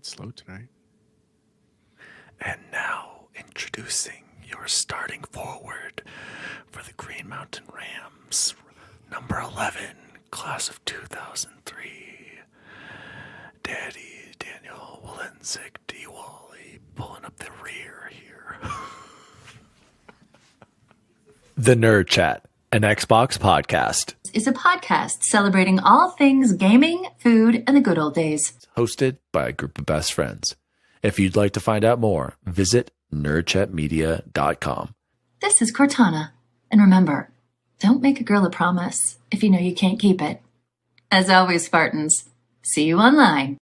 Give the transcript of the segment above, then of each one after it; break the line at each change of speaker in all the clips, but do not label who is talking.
bit slow tonight.
And now, introducing your starting forward for the Green Mountain Rams, number 11, class of 2003, Daddy Daniel Walenzik D. Wally, pulling up the rear here. The Nerd Chat, an Xbox podcast.
Is a podcast celebrating all things gaming, food, and the good old days.
Hosted by a group of best friends. If you'd like to find out more, visit nerdchatmedia.com.
This is Cortana. And remember, don't make a girl a promise if you know you can't keep it. As always, Spartans, see you online.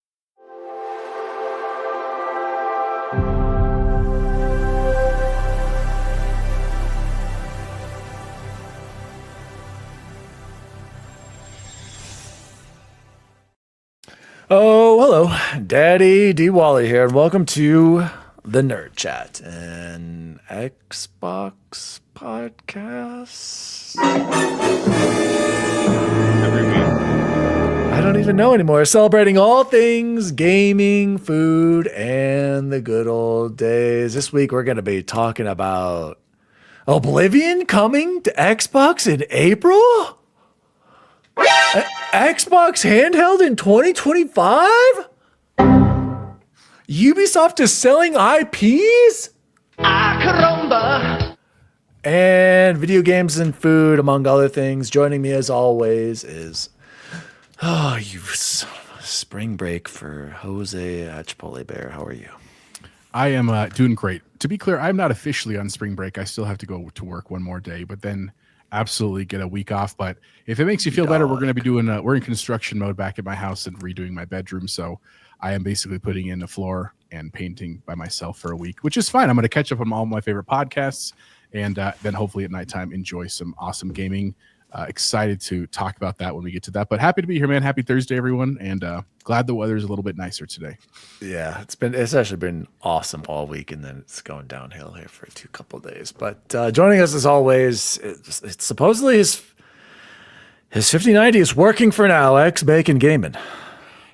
Oh, hello. Daddy D. Wally here, and welcome to the Nerd Chat, an Xbox podcast.
Every week.
I don't even know anymore. Celebrating all things gaming, food, and the good old days. This week we're going to be talking about Oblivion coming to Xbox in April? Xbox handheld in 2025? Ubisoft is selling IPs? And video games and food, among other things. Joining me as always is, spring break for Jose at Chipotle Bear. How are you?
I am doing great. To be clear, I'm not officially on spring break. I still have to go to work one more day, but then absolutely get a week off. But if it makes you feel better, we're going to be doing we're in construction mode back at my house and redoing my bedroom. So I am basically putting in a floor and painting by myself for a week, which is fine. I'm going to catch up on all my favorite podcasts and then hopefully at nighttime enjoy some awesome gaming. Excited to talk about that when we get to that, but happy to be here, man. Happy Thursday, everyone. And glad the weather is a little bit nicer today.
Yeah, it's actually been awesome all week, and then it's going downhill here for a couple of days. But joining us as always, it's supposedly his 5090 is working for now. X Bacon Gaming.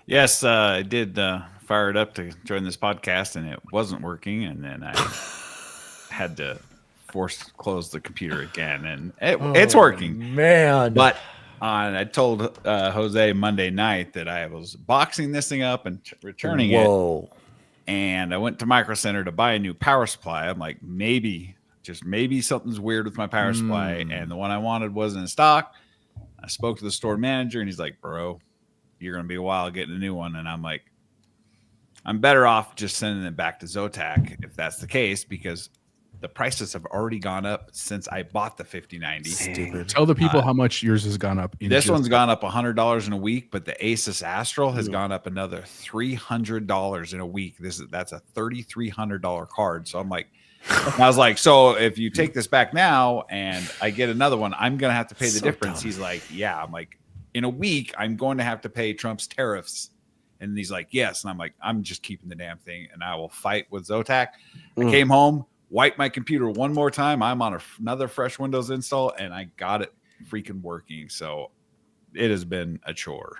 Yes, I did fire it up to join this podcast, and it wasn't working, and then I had to close the computer again, and it's working,
man.
But I told Jose Monday night that I was boxing this thing up and returning it. And I went to Micro Center to buy a new power supply. I'm like, maybe something's weird with my power supply, and the one I wanted wasn't in stock. I spoke to the store manager, and he's like, bro, you're gonna be a while getting a new one. And I'm like, I'm better off just sending it back to Zotac if that's the case, because the prices have already gone up since I bought the 5090.
Stupid.
Tell the people how much yours has gone up.
This one's gone up $100 in a week, but the Asus Astral has gone up another $300 in a week. That's a $3,300 card. So I'm like, I was like, so if you take this back now and I get another one, I'm gonna have to pay the difference. Dumb. He's like, yeah. I'm like, in a week, I'm going to have to pay Trump's tariffs. And he's like, yes. And I'm like, I'm just keeping the damn thing, and I will fight with Zotac. I came home, wiped my computer one more time. I'm on another fresh Windows install, and I got it freaking working. So it has been a chore.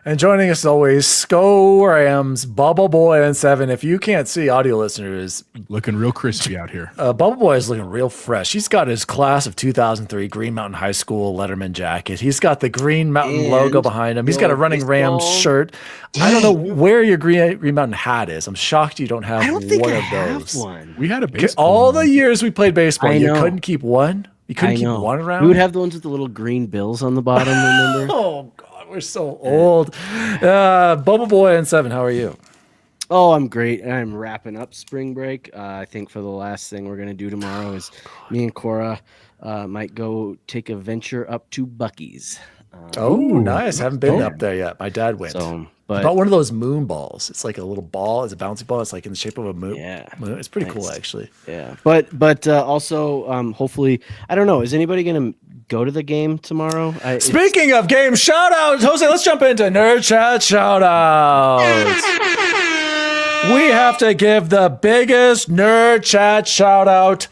And joining us as always, Sko Rams, Bubble Boy and 7. If you can't see, audio listeners,
looking real crispy out here.
Bubble Boy is looking real fresh. He's got his class of 2003 Green Mountain High School Letterman jacket. He's got the Green Mountain logo behind him. He's got a Running Rams shirt. Dang. I don't know where your Green Mountain hat is. I'm shocked you don't have one of those.
One. We had a baseball.
All the years we played baseball, you couldn't keep one? You couldn't keep one around?
We would have the ones with the little green bills on the bottom, remember?
Oh, God. We're so old. Bubble Boy and 7, how are you?
Oh, I'm great. I'm wrapping up spring break. I think for the last thing we're going to do tomorrow is me and Cora might go take a venture up to Buc-ee's.
Nice. Haven't been up there yet. My dad went.
But
bought one of those moon balls. It's like a little ball. It's a bouncy ball. It's like in the shape of a moon.
Yeah.
It's pretty cool, actually.
Yeah. But also, hopefully, I don't know. Is anybody going to go to the game tomorrow?
Speaking of game shout-outs, Jose, let's jump into Nerd Chat shout-outs. We have to give the biggest Nerd Chat shout-out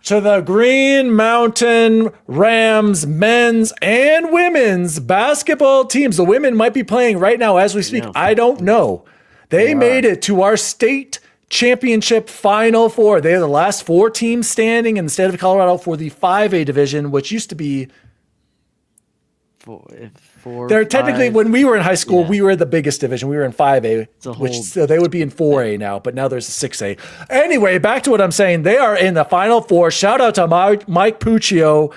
to the Green Mountain Rams men's and women's basketball teams. The women might be playing right now as we speak. I don't know. They made it to our state championship Final Four. They are the last 4 teams standing in the state of Colorado for the 5A division, which used to be
Four,
they're technically,
5.
when we were in high school,
Yeah.
we were the biggest division. We were in 5A,
a
which
whole-
so they would be in 4A now, but now there's a 6A. Anyway, back to what I'm saying. They are in the Final Four. Shout out to Mike Puccio.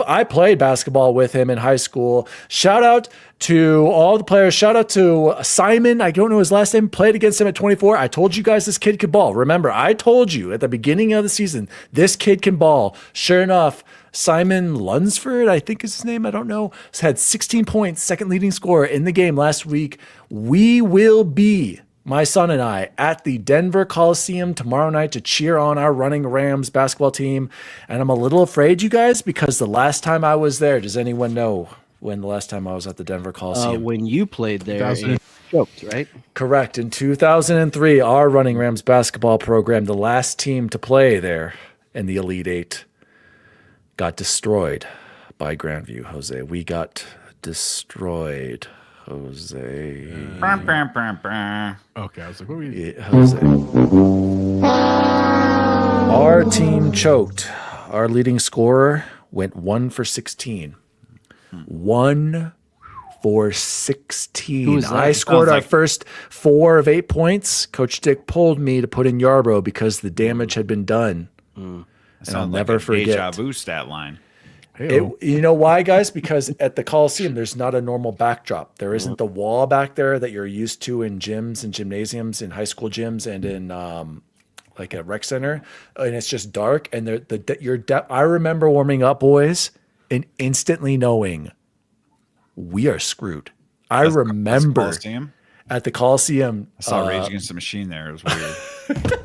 I played basketball with him in high school. Shout out to all the players. Shout out to Simon. I don't know his last name. Played against him at 24. I told you guys this kid could ball. Remember, I told you at the beginning of the season, this kid can ball. Sure enough, Simon Lunsford, I think is his name. I don't know. Had 16 points, second leading scorer in the game last week. We will be, my son and I, at the Denver Coliseum tomorrow night to cheer on our running Rams basketball team. And I'm a little afraid, you guys, because the last time I was there, does anyone know when the last time I was at the Denver Coliseum?
When you played there,
2000.
it choked, right?
Correct. In 2003, our running Rams basketball program, the last team to play there in the Elite Eight, got destroyed by Grandview, Jose. We got destroyed, Jose.
Okay, I was like, what are we?
Yeah, Jose. Our team choked. Our leading scorer went 1 for 16. 1 for 16.
Who was that?
I scored
Sounds
our
like-
first 4 of 8 points. Coach Dick pulled me to put in Yarbrough because the damage had been done. And I'll never forget.
Deja vu stat line.
You know why, guys? Because at the Coliseum, there's not a normal backdrop. There isn't the wall back there that you're used to in gyms and gymnasiums, in high school gyms, and in like a rec center. And it's just dark. And I remember warming up, boys, and instantly knowing we are screwed. I remember
Coliseum?
at the Coliseum.
I saw Rage Against the Machine there. It was weird.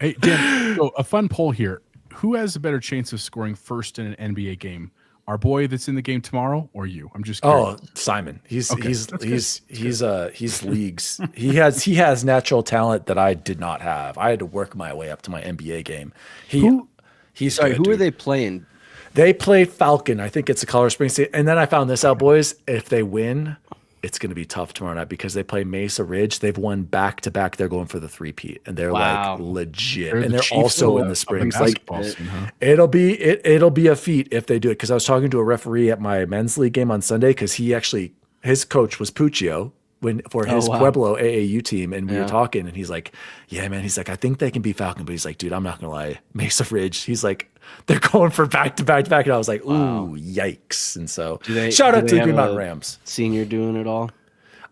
Hey, Dan, so a fun poll here. Who has a better chance of scoring first in an NBA game? Our boy that's in the game tomorrow or you? I'm just curious.
Oh, Simon. He's
Okay,
he's
that's
he's leagues. He has natural talent that I did not have. I had to work my way up to my NBA game. He's
Sorry,
good,
who are
dude.
they playing?
They play Falcon. I think it's a Colorado Springs State. And then I found this out, boys. If they win, it's going to be tough tomorrow night because they play Mesa Ridge. They've won back-to-back. They're going for the three-peat, and they're
Wow.
like legit.
They're
and
the
they're
Chiefs
also
of
in the Springs.
of
Like
basketball scene, huh?
it'll be a feat if they do it. Because I was talking to a referee at my men's league game on Sunday because his coach was Puccio for his
wow.
Pueblo AAU team, and we were
Yeah.
talking, and he's like, "Yeah, man," he's like, "I think they can be Falcon," but he's like, "Dude, I'm not gonna lie, Mesa Ridge." He's like, "They're going for back-to-back," and I was like, "Ooh, yikes!" And so, shout out to the Green Mountain Rams.
Senior doing it all.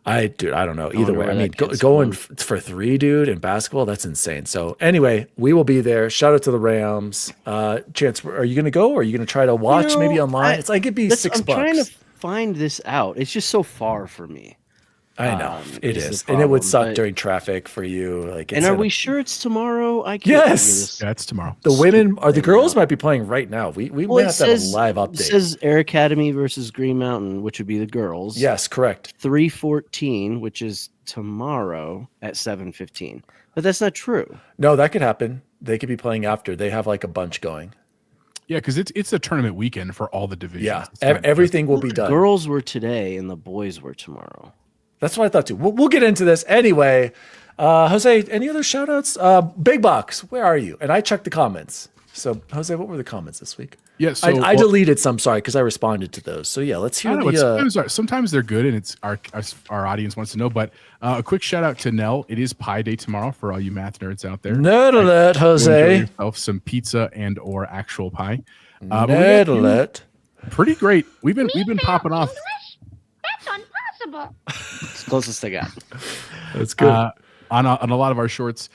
I don't know. Either
wonder
way,
why
I mean,
that kid's
going
scored.
for 3, dude, in basketball, that's insane. So anyway, we will be there. Shout out to the Rams. Chance, are you going to go, or are you going to try to watch maybe online? It's like it'd be $6.
I'm trying to find this out. It's just so far for me.
I know it
is the
is, and it would
problem,
suck
but-
during traffic for you. Like,
And are we sure it's tomorrow? I can't
Yes!
figure this.
Yeah, it's tomorrow.
the women or the girls might be playing right now? We
Well,
might
it
have to have a
says,
live
it
update.
says Air Academy versus Green Mountain, which would be the girls.
Yes, correct.
3:14, which is tomorrow at 7:15. But that's not true.
No, that could happen. They could be playing after. They have like a bunch going.
Yeah, because it's a tournament weekend for all the divisions.
Yeah,
It's not
everything will be done.
Girls were today and the boys were tomorrow.
That's what I thought too. We'll get into this anyway. Jose, any other shout outs? Big Box, where are you? And I checked the comments. So, Jose, what were the comments this week?
Yeah, so
I deleted some, sorry, because I responded to those. So, yeah, let's
I
hear
don't know,
the.
sometimes they're good, and it's our audience wants to know. But a quick shout out to Nell. It is Pie Day tomorrow for all you math nerds out there.
Nerd alert,
Go enjoy
Jose.
yourself some pizza and or actual pie. But we
Nerd
got
alert.
pretty great. We've been popping off.
That's impossible.
It's the closest I got.
That's good.
On a lot of our shorts.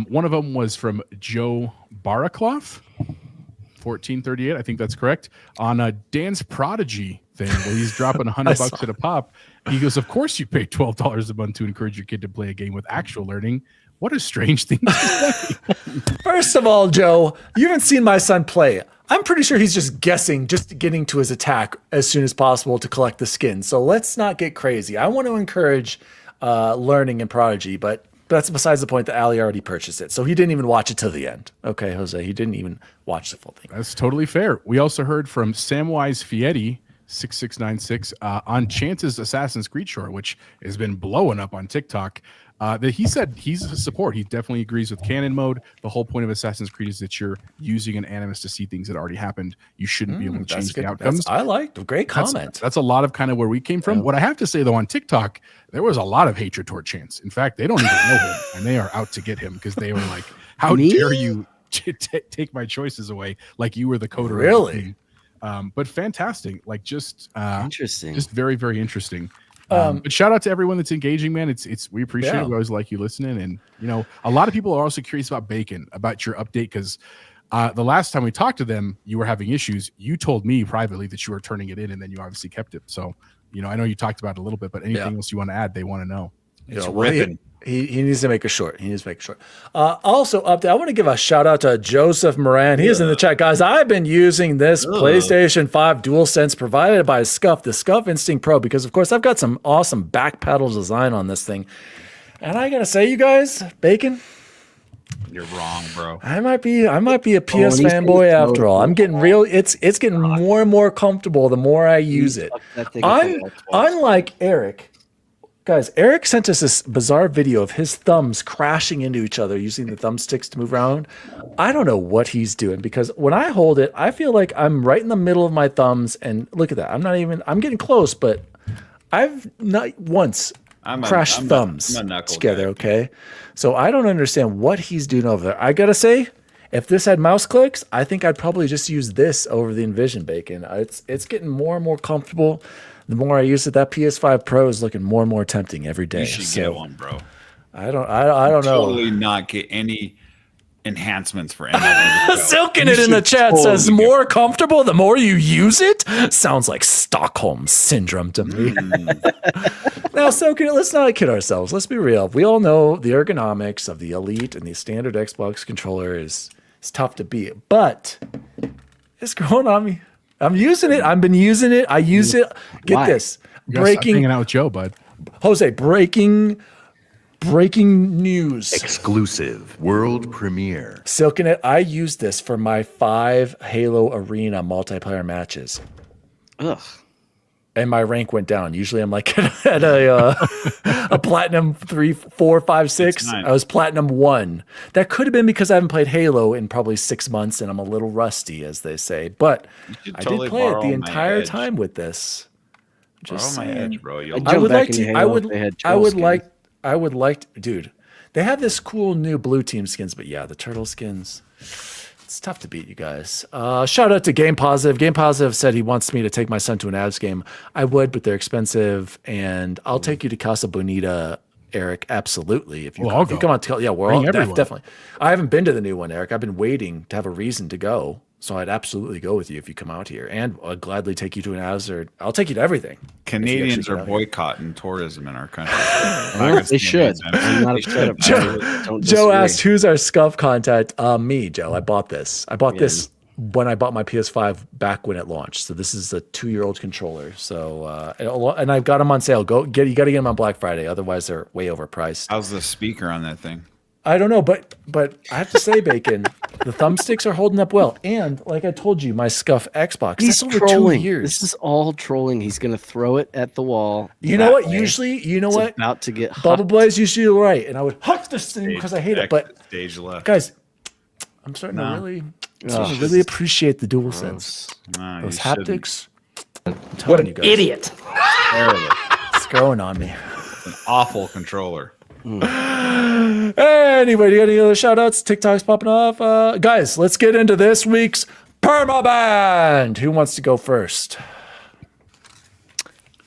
One of them was from Joe Barakloff, 1438. I think that's correct. On Dan's Prodigy thing, where he's dropping $100 at a pop. He goes, "Of course you pay $12 a month to encourage your kid to play a game with actual learning. What a strange thing to say."
First of all, Joe, you haven't seen my son play. I'm pretty sure he's just guessing, just getting to his attack as soon as possible to collect the skin. So let's not get crazy. I want to encourage learning in Prodigy, but that's besides the point that Ali already purchased it. So he didn't even watch it till the end. Okay, Jose, he didn't even watch the full thing.
That's totally fair. We also heard from Samwise Fietti, 6696, on Chance's Assassin's Creed short, which has been blowing up on TikTok. That he said he's a support. He definitely agrees with canon mode. The whole point of Assassin's Creed is that you're using an animus to see things that already happened. You shouldn't be able to change the outcomes.
I liked. Great comment.
That's a lot of kind of where we came from. What I have to say though, on TikTok, there was a lot of hatred toward Chance. In fact, they don't even know him, and they are out to get him because they were like, "How dare you take my choices away? Like you were the coder."
Really?
But fantastic. Like just
Interesting.
Just very, very interesting. But shout out to everyone that's engaging, man. It's we appreciate it. We always like you listening, and a lot of people are also curious about Bacon, about your update, because the last time we talked to them, you were having issues. You told me privately that you were turning it in, and then you obviously kept it. So I know you talked about it a little bit, but anything else you want to add, they want to know.
It's ripping.
He needs to make a short. Also, update. I want to give a shout out to Joseph Moran. He is in the chat, guys. I've been using this PlayStation 5 DualSense provided by Scuf, the Scuf Instinct Pro, because of course I've got some awesome back pedal design on this thing. And I gotta say, you guys, Bacon,
You're wrong, bro.
I might be a PS fanboy after all. I'm getting real. It's getting more and more comfortable the more I use it. Unlike Eric. Guys, Eric sent us this bizarre video of his thumbs crashing into each other using the thumbsticks to move around. I don't know what he's doing, because when I hold it, I feel like I'm right in the middle of my thumbs. And look at that. I'm getting close, but I've not once crashed thumbs together. Guy. Okay. So I don't understand what he's doing over there. I got to say, if this had mouse clicks, I think I'd probably just use this over the Envision, Bacon. It's getting more and more comfortable. The more I use it, that PS5 Pro is looking more and more tempting every day.
You should get one, bro.
I don't know.
Totally not get any enhancements for anything.
Silking it in the chat says more comfortable the more you use it. Sounds like Stockholm syndrome to me. Now, Silking, let's not kid ourselves. Let's be real. We all know the ergonomics of the Elite and the standard Xbox controller is tough to beat, but it's growing on me. I'm using it. I've been using it. I use it. Get this.
Hanging out with Joe, bud.
Jose, breaking news.
Exclusive world premiere.
Silking it. I use this for my 5 Halo Arena multiplayer matches.
Ugh.
And my rank went down. Usually I'm like at a platinum 3, 4, 5, 6. I was platinum 1. That could have been because I haven't played Halo in probably 6 months and I'm a little rusty, as they say. But I did play it the entire time with this. Just
borrow my edge, bro.
I would like, dude. They have this cool new blue team skins, but yeah, the turtle skins. It's tough to beat, you guys. Shout out to Game Positive. Game Positive said he wants me to take my son to an Avs game. I would, but they're expensive, and I'll take you to Casa Bonita, Eric. Absolutely. If you come on, we're all definitely. I haven't been to the new one, Eric. I've been waiting to have a reason to go. So I'd absolutely go with you if you come out here, and I'll gladly take you to an Avs, or I'll take you to everything.
Canadians are boycotting tourism in our country.
They should. I'm not upset about it.
Joe asked, "Who's our Scuf contact?" Me, Joe. I bought this. This when I bought my PS5 back when it launched. So this is a 2-year-old controller. So and I've got them on sale. You got to get them on Black Friday, otherwise they're way overpriced.
How's the speaker on that thing?
I don't know, but I have to say, Bacon, the thumbsticks are holding up well. And like I told you, my Scuf Xbox,
he's
that's over
trolling.
2 years.
This is all trolling. He's going to throw it at the wall.
You know what? Usually, it's
about to get
Bubble Blaze usually right, and I would huck this thing because I hate it. But
stage left,
guys, I'm starting to really appreciate the DualSense. Those haptics.
What an idiot!
It's growing on me.
It's an awful controller.
Anyway, do you got any other shout outs? TikTok's popping off. Guys, let's get into this week's PERMABANNED. Who wants to go first?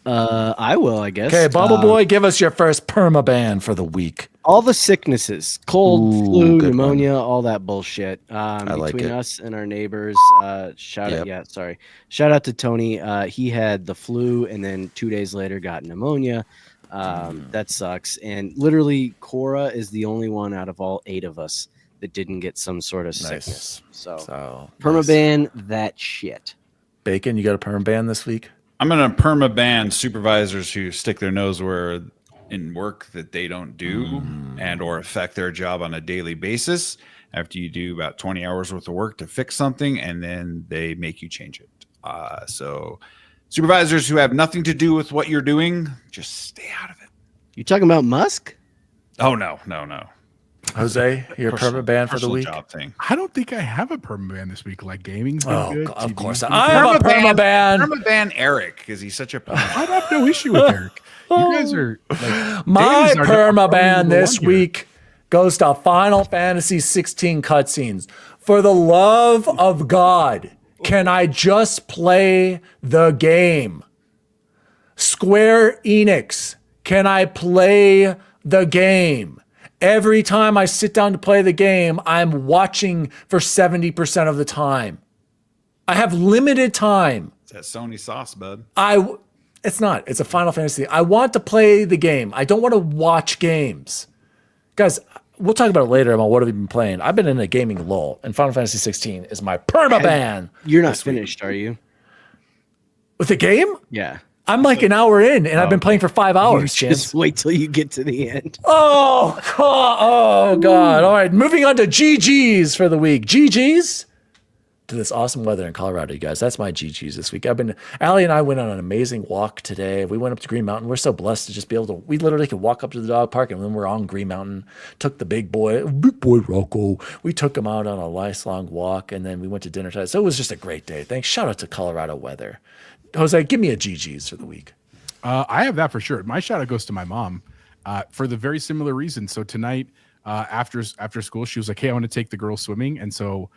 I will, I guess.
Okay, Bubble Boy, give us your first PERMABAND for the week.
All the sicknesses, cold, flu, pneumonia, all that bullshit. Between us and our neighbors. Shout out to Tony. He had the flu and then 2 days later got pneumonia. That sucks. And literally, Cora is the only one out of all 8 of us that didn't get some sort of sickness. So PERMABAND that shit.
Bacon, you got a PERMABAND this week?
I'm going to PERMABAND supervisors who stick their nose where in work that they don't do and or affect their job on a daily basis after you do about 20 hours worth of work to fix something, and then they make you change it. So supervisors who have nothing to do with what you're doing, just stay out of it.
You talking about Musk?
Oh no.
Jose, you're perma-banned for the week.
Job thing.
I don't think I have a permaban this week. Like gaming's been good.
Of
TV's
course.
been
I
good.
have a perma-ban.
Permaban Eric because he's such a.
I have no issue with Eric. You guys are like
My
days are
perma-ban
number
this
one here.
week goes to Final Fantasy 16 cutscenes. For the love of God, can I just play the game? Square Enix, can I play the game? Every time I sit down to play the game, I'm watching for 70% of the time. I have limited time.
It's that Sony sauce, bud.
It's not. It's a Final Fantasy. I want to play the game. I don't want to watch games. Guys, we'll talk about it later about what have we been playing. I've been in a gaming lull, and Final Fantasy 16 is my permaban.
You're not finished, are you?
With the game?
Yeah.
I'm like an hour in, and I've been playing for 5 hours,
Just
Chance.
wait till you get to the end.
Oh, God. All right, moving on to GGs for the week. GGs to this awesome weather in Colorado, you guys. That's my GGs this week. Allie and I went on an amazing walk today. We went up to Green Mountain. We're so blessed to just be able to, we literally could walk up to the dog park, and when we're on Green Mountain, took the big boy Rocco. We took him out on a nice long walk, and then we went to dinner tonight. So it was just a great day. Thanks. Shout out to Colorado weather. Jose, give me a GGs for the week.
I have that for sure. My shout out goes to my mom for the very similar reason. So tonight, after school, she was like, "Hey, I want to take the girls swimming," and so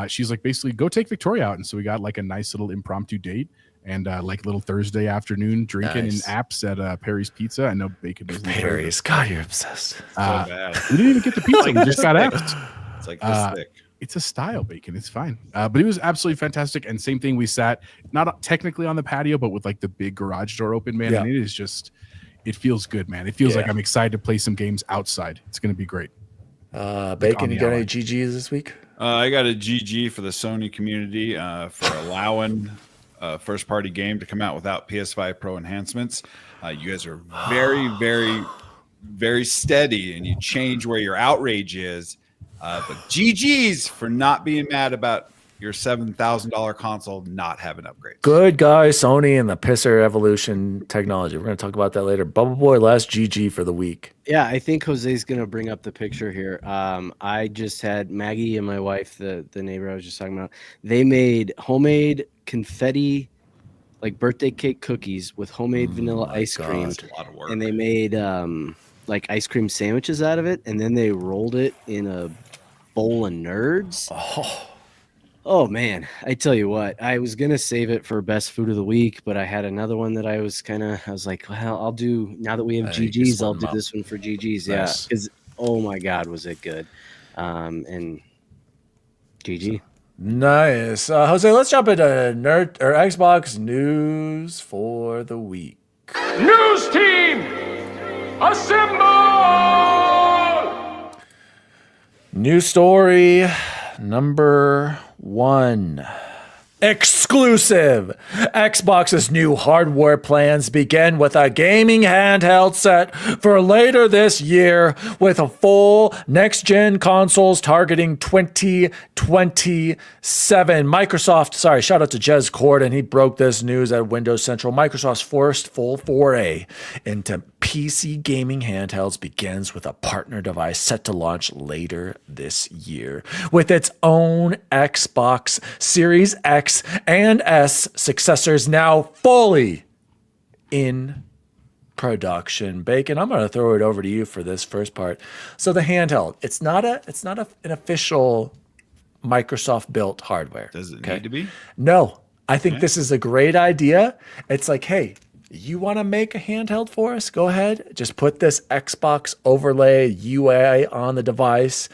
she's like, basically, go take Victoria out. And so we got like a nice little impromptu date and like little Thursday afternoon drinking in apps at Perry's Pizza. I know Bacon doesn't.
Perry's, God, you're obsessed.
Bad.
We didn't even get the pizza. We just got apps.
It's like this thick.
It's a style bacon. It's fine. But it was absolutely fantastic. And same thing, we sat not technically on the patio, but with like the big garage door open, man.
Yeah.
And it is just, it feels good, man. It feels like I'm excited to play some games outside. It's going to be great.
Bacon, you got any GGs this week?
I got a GG for the Sony community for allowing a first-party game to come out without PS5 Pro enhancements. You guys are very, very, very steady, and you change where your outrage is. But GG's for not being mad about your $7,000 console not having upgrades.
Good guy, Sony and the pisser evolution technology. We're going to talk about that later. Bubble Boy, last GG for the week.
Yeah, I think Jose's going to bring up the picture here. I just had Maggie and my wife, the neighbor I was just talking about, they made homemade confetti, like birthday cake cookies with homemade vanilla ice cream.
That's a lot of work.
And they made like ice cream sandwiches out of it, and then they rolled it in a bowl of nerds. Oh man, I tell you what, I was gonna save it for best food of the week, but I had another one that I was like, well, I'll do, now that we have GGs, I'll do this one for GGs. Yeah, because oh my God, was it good. And GG.
Nice. Jose, let's jump into nerd or Xbox news for the week.
News team, assemble!
News story number 1. Exclusive! Xbox's new hardware plans begin with a gaming handheld set for later this year with a full next-gen consoles targeting 2027. Shout out to Jez Corden. He broke this news at Windows Central. Microsoft's first full foray into PC gaming handhelds begins with a partner device set to launch later this year with its own Xbox Series X and S successors now fully in production. Bacon, I'm going to throw it over to you for this first part. So the handheld, it's not an official Microsoft built hardware.
Does it need to be?
No, I think this is a great idea. It's like, hey, you want to make a handheld for us? Go ahead. Just put this Xbox overlay UI on the device.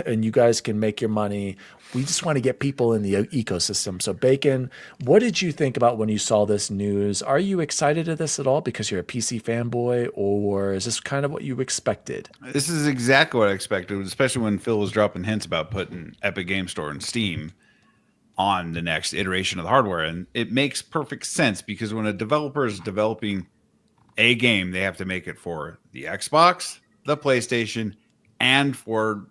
And you guys can make your money. We just want to get people in the ecosystem. So, Bacon, what did you think about when you saw this news? Are you excited at this at all because you're a PC fanboy, or is this kind of what you expected?
This is exactly what I expected, especially when Phil was dropping hints about putting Epic Game Store and Steam on the next iteration of the hardware. And it makes perfect sense because when a developer is developing a game, they have to make it for the Xbox, the PlayStation, and for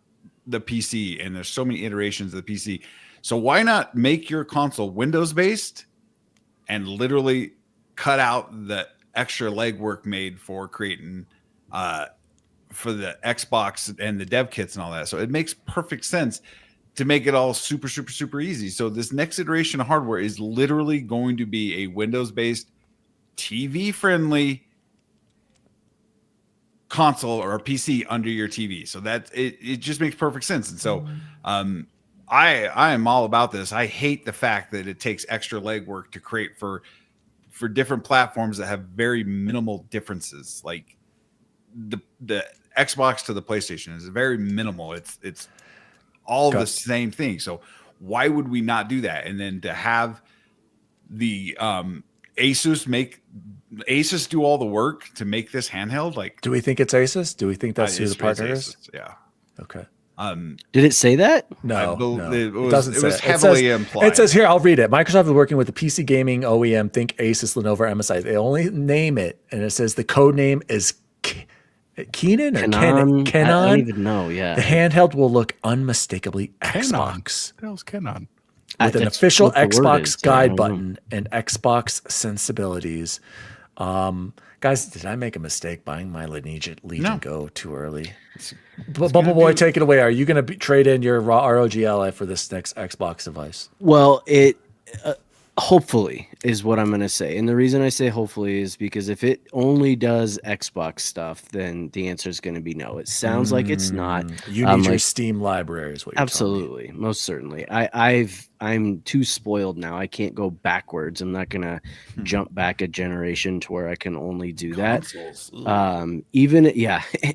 the PC. And there's so many iterations of the PC. So why not make your console Windows based and literally cut out the extra legwork made for creating for the Xbox and the dev kits and all that. So it makes perfect sense to make it all super, super, super easy. So this next iteration of hardware is literally going to be a Windows-based, TV-friendly console or a PC under your TV. So that it just makes perfect sense. And so I am all about this. I hate the fact that it takes extra legwork to create for different platforms that have very minimal differences. Like the Xbox to the PlayStation is very minimal. It's all the same thing. So why would we not do that? And then to have the Asus do all the work to make this handheld, like,
do we think it's Asus? Do we think that's who the partner is?
Yeah.
Okay.
Did it say that?
No,
it
doesn't.
It was heavily implied.
It says here, I'll read it. Microsoft is working with the PC gaming OEM. Think Asus, Lenovo, MSI. They only name it, and it says the code name is Kenan or Kenan.
I don't even know. Yeah.
The handheld will look unmistakably Xbox.
What else Kenan?
With an
That's
official
what the word
Xbox
is.
guide button and Xbox sensibilities. Guys, did I make a mistake buying my Legion Go too early? Bubble Boy, take it away. Are you going to trade in your ROG Ally for this next Xbox device?
Well, it hopefully is what I'm going to say. And the reason I say hopefully is because if it only does Xbox stuff, then the answer is going to be no. It sounds like it's not.
You need your Steam library is what you're
absolutely,
telling me.
most certainly. I'm too spoiled now. I can't go backwards. I'm not going to jump back a generation to where I can only do that.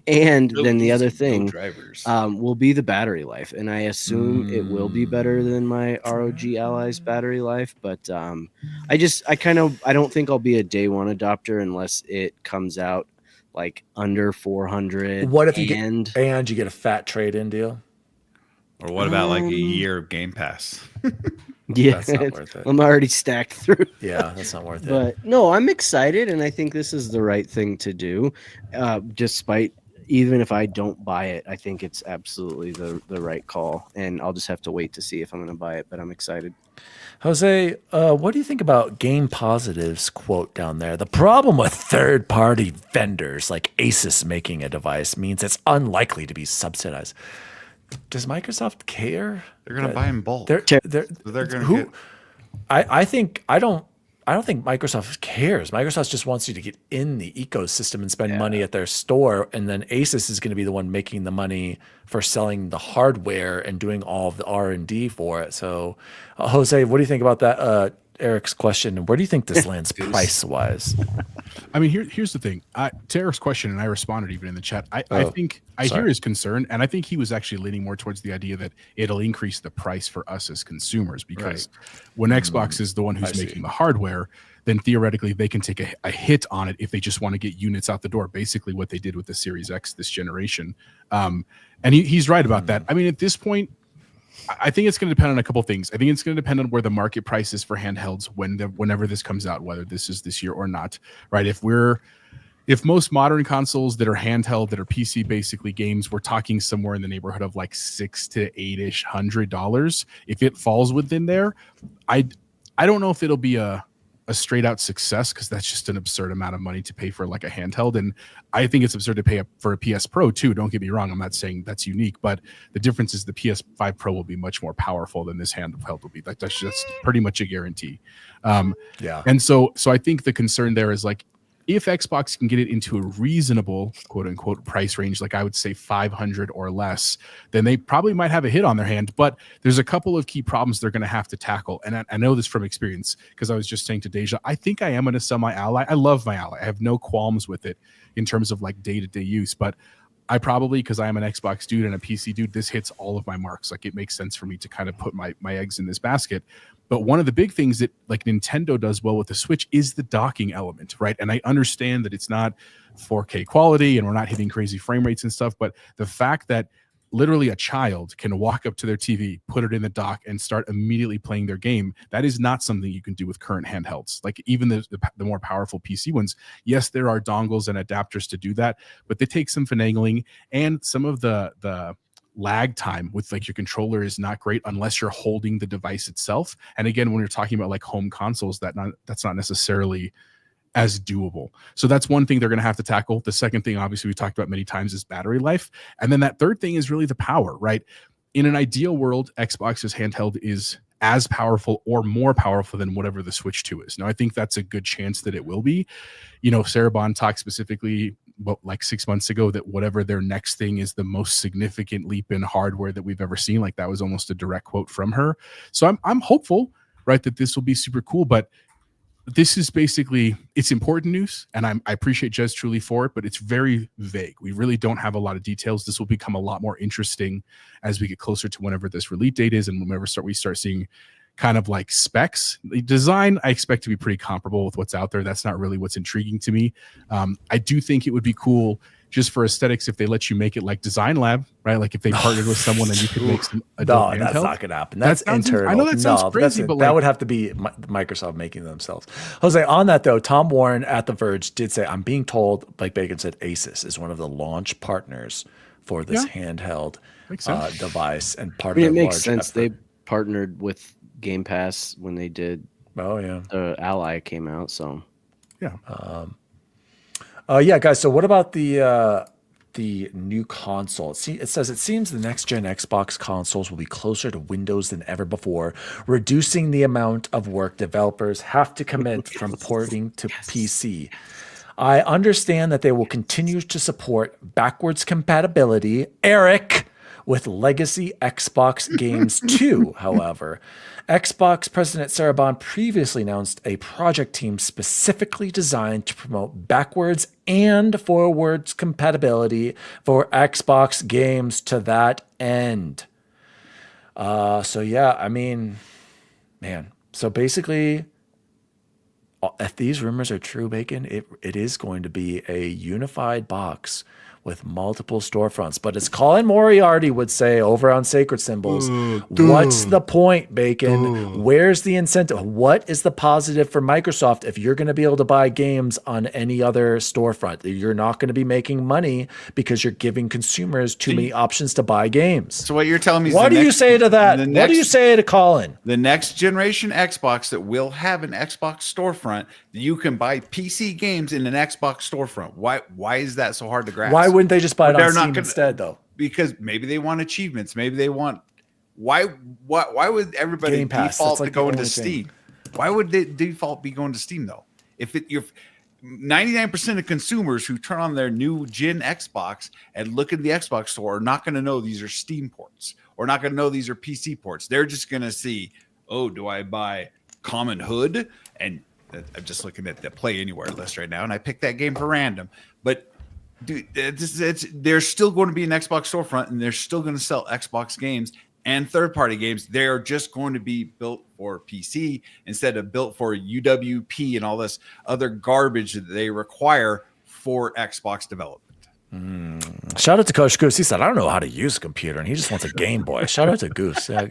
And then the other thing will be the battery life. And I assume it will be better than my ROG Ally's battery life. But I don't think I'll be a day one adopter unless it comes out like under 400.
What if you get a fat trade-in deal?
Or what about like a year of Game Pass?
Yeah,
that's not worth it.
I'm already stacked through.
Yeah, that's not worth it.
But no, I'm excited, and I think this is the right thing to do. Despite even if I don't buy it, I think it's absolutely the right call, and I'll just have to wait to see if I'm going to buy it. But I'm excited.
Jose, what do you think about Game Positive's quote down there? The problem with third-party vendors like Asus making a device means it's unlikely to be subsidized. Does Microsoft care?
They're going to buy in bulk.
They're
going to get.
I don't think Microsoft cares. Microsoft just wants you to get in the ecosystem and spend money at their store, and then Asus is going to be the one making the money for selling the hardware and doing all of the R&D for it. So, Jose, what do you think about that? Eric's question, where do you think this lands price-wise?
I mean, here's the thing. To Eric's question, and I responded even in the chat, I think I hear his concern, and I think he was actually leaning more towards the idea that it'll increase the price for us as consumers, because when Xbox is the one who's making the hardware, then theoretically they can take a hit on it if they just want to get units out the door, basically what they did with the Series X this generation. And he's right about that. I mean, at this point, I think it's going to depend on a couple things. I think it's going to depend on where the market price is for handhelds whenever this comes out, whether this is this year or not, right? If most modern consoles that are handheld, that are PC basically games, we're talking somewhere in the neighborhood of like $600 to $800. If it falls within there, I don't know if it'll be a straight out success, because that's just an absurd amount of money to pay for like a handheld. And I think it's absurd to pay for a PS Pro too. Don't get me wrong. I'm not saying that's unique, but the difference is the PS5 Pro will be much more powerful than this handheld will be. That's just pretty much a guarantee. And so I think the concern there is like, if Xbox can get it into a reasonable quote unquote price range, like I would say 500 or less, then they probably might have a hit on their hand. But there's a couple of key problems they're going to have to tackle. And I know this from experience, because I was just saying to Deja, I think I am going to sell my Ally. I love my Ally. I have no qualms with it in terms of like day-to-day use, but I probably, because I am an Xbox dude and a PC dude, this hits all of my marks. Like, it makes sense for me to kind of put my eggs in this basket. But one of the big things that like Nintendo does well with the Switch is the docking element, right? And I understand that it's not 4K quality and we're not hitting crazy frame rates and stuff, but the fact that literally a child can walk up to their TV, put it in the dock, and start immediately playing their game, that is not something you can do with current handhelds. Like even the more powerful PC ones, yes, there are dongles and adapters to do that, but they take some finagling, and some of the lag time with like your controller is not great unless you're holding the device itself. And again, when you're talking about like home consoles, that's not necessarily as doable. So that's one thing they're going to have to tackle. The second thing, obviously, we talked about many times, is battery life. And then that third thing is really the power, right? In an ideal world, Xbox's handheld is as powerful or more powerful than whatever the Switch 2 is. Now, I think that's a good chance that it will be. Sarah Bond talked specifically like 6 months ago that whatever their next thing is the most significant leap in hardware that we've ever seen. Like that was almost a direct quote from her. So I'm hopeful, right, that this will be super cool. But this is basically, it's important news, and I appreciate Jez truly for it, but it's very vague. We really don't have a lot of details. This will become a lot more interesting as we get closer to whenever this release date is, and whenever we start seeing kind of like specs. The design, I expect to be pretty comparable with what's out there. That's not really what's intriguing to me. I do think it would be cool just for aesthetics if they let you make it like Design Lab, right? Like if they partnered with someone and you could make some adult handheld.
That's not going to happen. That's internal.
I know that sounds crazy, but
that would have to be Microsoft making themselves. Jose, on that though, Tom Warren at The Verge did say, I'm being told, like Bacon said, Asus is one of the launch partners for this handheld device, and part of it makes sense.
They partnered with Game Pass when they did.
Oh yeah,
the Ally came out. So
yeah.
Yeah, guys. So what about the new console? It says it seems the next gen Xbox consoles will be closer to Windows than ever before, reducing the amount of work developers have to commit from porting to PC. I understand that they will continue to support backwards compatibility, Eric, with legacy Xbox games too. However, Xbox President Sarah Bond previously announced a project team specifically designed to promote backwards and forwards compatibility for Xbox games to that end. So yeah, I mean, man. So basically, if these rumors are true, Bacon, it is going to be a unified box with multiple storefronts. But as Colin Moriarty would say over on Sacred Symbols, what's the point, Bacon? Where's the incentive? What is the positive for Microsoft if you're going to be able to buy games on any other storefront? You're not going to be making money because you're giving consumers too many options to buy games.
So what you're telling me is
what do you say to that? What do you say to Colin?
The next generation Xbox that will have an Xbox storefront, you can buy PC games in an Xbox storefront. Why is that so hard to grasp?
Why wouldn't they just buy it on Steam instead, though?
Because maybe they want achievements. Maybe they want. Why would everybody default to going to Steam? Why would the default be going to Steam though? If you're 99% of consumers who turn on their new gen Xbox and look at the Xbox store are not going to know these are Steam ports, or not going to know these are PC ports. They're just going to see, oh, do I buy Common Hood? And I'm just looking at the Play Anywhere list right now, and I picked that game for random. But dude, there's still going to be an Xbox storefront, and they're still going to sell Xbox games and third-party games. They're just going to be built for PC instead of built for UWP and all this other garbage that they require for Xbox development.
Shout out to Coach Goose. He said, I don't know how to use a computer, and he just wants a Game Boy. Shout out to Goose. Yeah,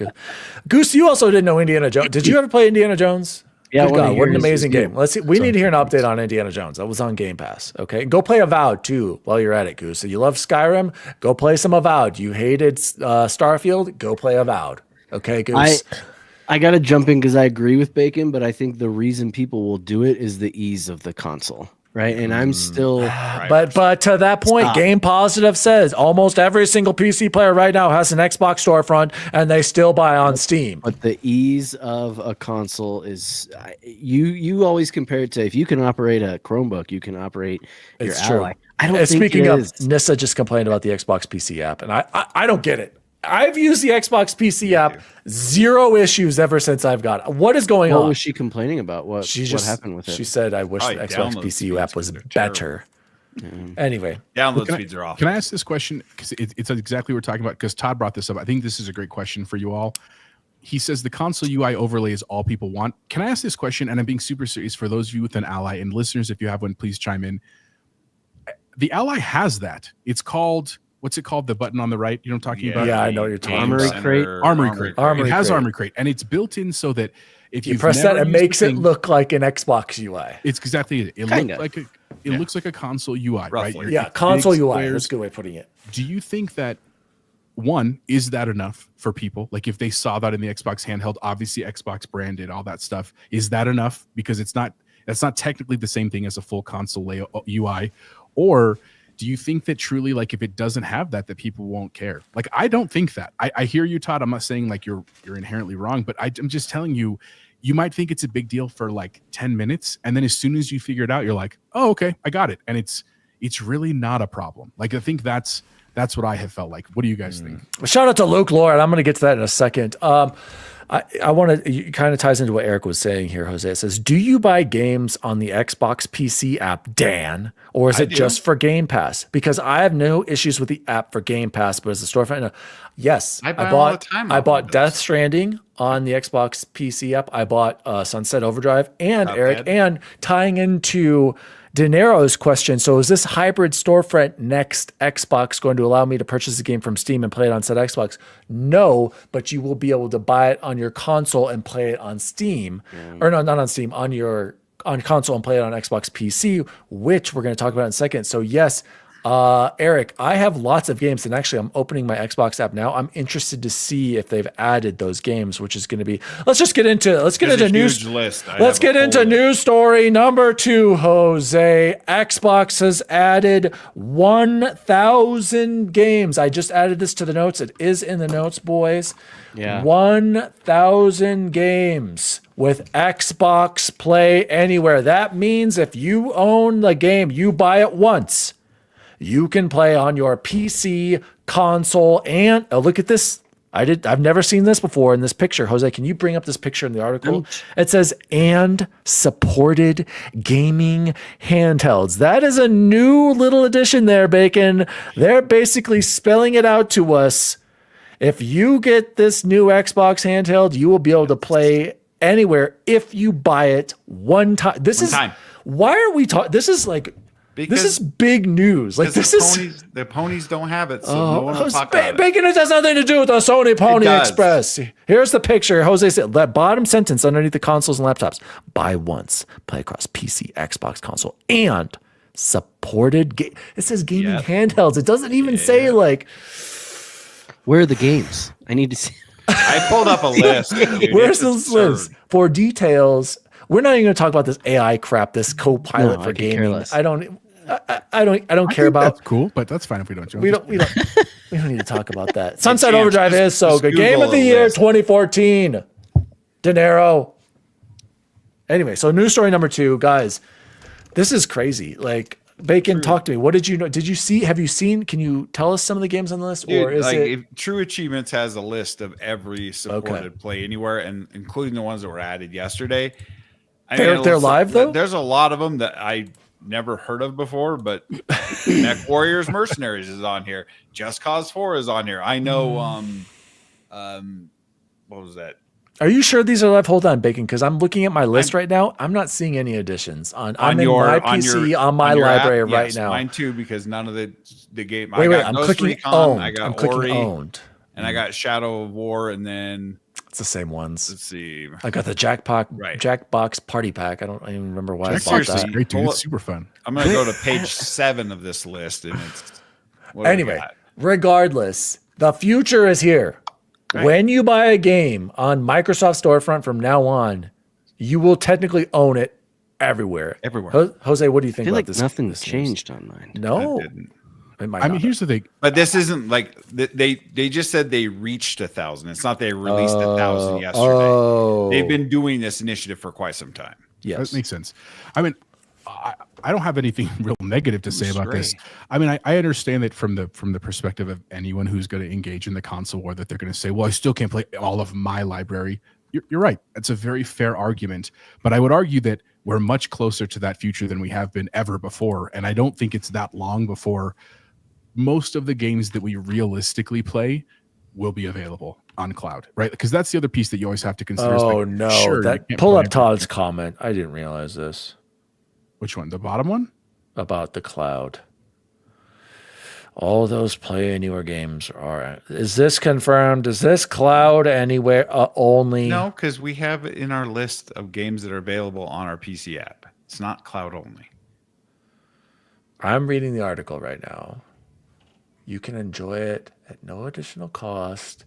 Goose, you also didn't know Indiana Jones. Did you ever play Indiana Jones?
Yeah,
what an amazing game. Let's see. We need to hear an update on Indiana Jones. That was on Game Pass. Okay. Go play Avowed too while you're at it, Goose. So you love Skyrim, go play some Avowed. You hated Starfield, go play Avowed. Okay, Goose.
I got to jump in because I agree with Bacon, but I think the reason people will do it is the ease of the console. Right. And I'm still.
But to that point, Game Positive says almost every single PC player right now has an Xbox storefront and they still buy on Steam.
But the ease of a console is you always compare it to if you can operate a Chromebook, you can operate your Ally. I don't think
speaking of, Nissa just complained about the Xbox PC app, and I don't get it. I've used the Xbox PC app, zero issues ever since I've got it. What is going on?
What was she complaining about? What happened with it?
She said, I wish the Xbox PC app was better. Anyway.
Download speeds are off.
Can I ask this question? Because it's exactly what we're talking about, because Todd brought this up. I think this is a great question for you all. He says the console UI overlay is all people want. Can I ask this question? And I'm being super serious for those of you with an Ally, and listeners, if you have one, please chime in. The Ally has that. It's called... What's it called? The button on the right? You know what I'm talking about?
Yeah, I know what you're talking
Armory
about.
Crate.
Armory Crate. It has Armory Crate, and it's built in so that if
you press that, it makes it look like an Xbox UI.
It's exactly it. It looks like a console UI, right?
Yeah, console UI. That's a good way of putting it.
Do you think that, one, is that enough for people? Like if they saw that in the Xbox handheld, obviously Xbox branded, all that stuff, is that enough? Because it's not That's not technically the same thing as a full console layout UI. Or do you think that truly, like, if it doesn't have that people won't care? Like, I don't think that. I hear you, Todd. I'm not saying like you're inherently wrong, but I'm just telling you, you might think it's a big deal for like 10 minutes. And then as soon as you figure it out, you're like, oh, okay, I got it. And it's really not a problem. Like, I think that's what I have felt like. What do you guys think?
Shout out to Luke Lord. I'm going to get to that in a second. I want to, it kind of ties into what Eric was saying here, Jose. It says, do you buy games on the Xbox PC app, Dan, or is it just for Game Pass? Because I have no issues with the app for Game Pass, but as a storefront, yes, I bought Death Stranding on the Xbox PC app. I bought Sunset Overdrive, and Eric, and tying into De Niro's question. So is this hybrid storefront next Xbox going to allow me to purchase the game from Steam and play it on said Xbox? No, but you will be able to buy it on your console and play it on Steam, or no, not on Steam, on console and play it on Xbox PC, which we're going to talk about in a second. So yes, Eric, I have lots of games, and actually I'm opening my Xbox app now. I'm interested to see if they've added those games, which is going to be, let's get into news. Let's get into news story number 2, Jose. Xbox has added 1,000 games. I just added this to the notes. It is in the notes, boys.
Yeah.
1,000 games with Xbox Play Anywhere. That means if you own the game, you buy it once, you can play on your PC, console, and look at this. I've never seen this before in this picture. Jose, can you bring up this picture in the article? It says, and supported gaming handhelds. That is a new little addition there, Bacon. They're basically spelling it out to us. If you get this new Xbox handheld, you will be able to play anywhere if you buy it one time. Why are we talking? This is like, this is big news. Like, this
the ponies don't have it, so no one will talk about it.
Bacon, it has nothing to do with the Sony Pony Express. Here's the picture. Jose said, that bottom sentence underneath the consoles and laptops: buy once, play across PC, Xbox, console, and supported. It says gaming handhelds. It doesn't even say like.
Where are the games? I need to see.
I pulled up a list. Dude.
Where's this list? For details, we're not even going to talk about this AI crap, this co-pilot for gaming. I don't care about.
That's cool, but that's fine if we don't.
We don't need to talk about that. Sunset Overdrive is so good. Game of the year 2014. De Niro. Anyway, so news story number 2, guys. This is crazy. Like, Bacon, talk to me. What did you know? Did you see? Have you seen? Can you tell us some of the games on the list,
Dude,
or is it?
If True Achievements has a list of every supported Play Anywhere, and including the ones that were added yesterday.
They're live though.
There's a lot of them that I never heard of before, but Mech Warriors Mercenaries is on here. Just Cause 4 is on here. I know. What was that?
Are you sure these are live? Hold on, Bacon, because I'm looking at my list right now. I'm not seeing any additions on my PC on my library app, right now.
Mine too, because none of the game.
Wait, I'm clicking owned.
I got
Ori, owned,
and I got Shadow of War, and then
it's the same ones.
Let's see.
I got the Jackbox Party Pack. I don't even remember why I bought that.
Great, dude. It's super fun.
I'm gonna go to page 7 of this list, and it's
anyway. Regardless, the future is here. Right. When you buy a game on Microsoft Storefront from now on, you will technically own it everywhere. Jose, what do you think about this?
Nothing's changed on mine.
No.
I mean, here's the thing.
But this isn't like they just said they reached 1,000. It's not they released 1,000 yesterday. They've been doing this initiative for quite some time.
Yes. That makes sense. I mean, I don't have anything real negative to say about this. I mean, I understand that from the perspective of anyone who's going to engage in the console war, that they're going to say, well, I still can't play all of my library. You're right. That's a very fair argument. But I would argue that we're much closer to that future than we have been ever before. And I don't think it's that long before most of the games that we realistically play will be available on cloud, right? Because that's the other piece that you always have to consider.
Oh, no. Sure, pull up Todd's comment. I didn't realize this.
Which one? The bottom one?
About the cloud. All those Play Anywhere games are. Is this confirmed? Is this cloud anywhere only?
No, because we have it in our list of games that are available on our PC app. It's not cloud only.
I'm reading the article right now. You can enjoy it at no additional cost.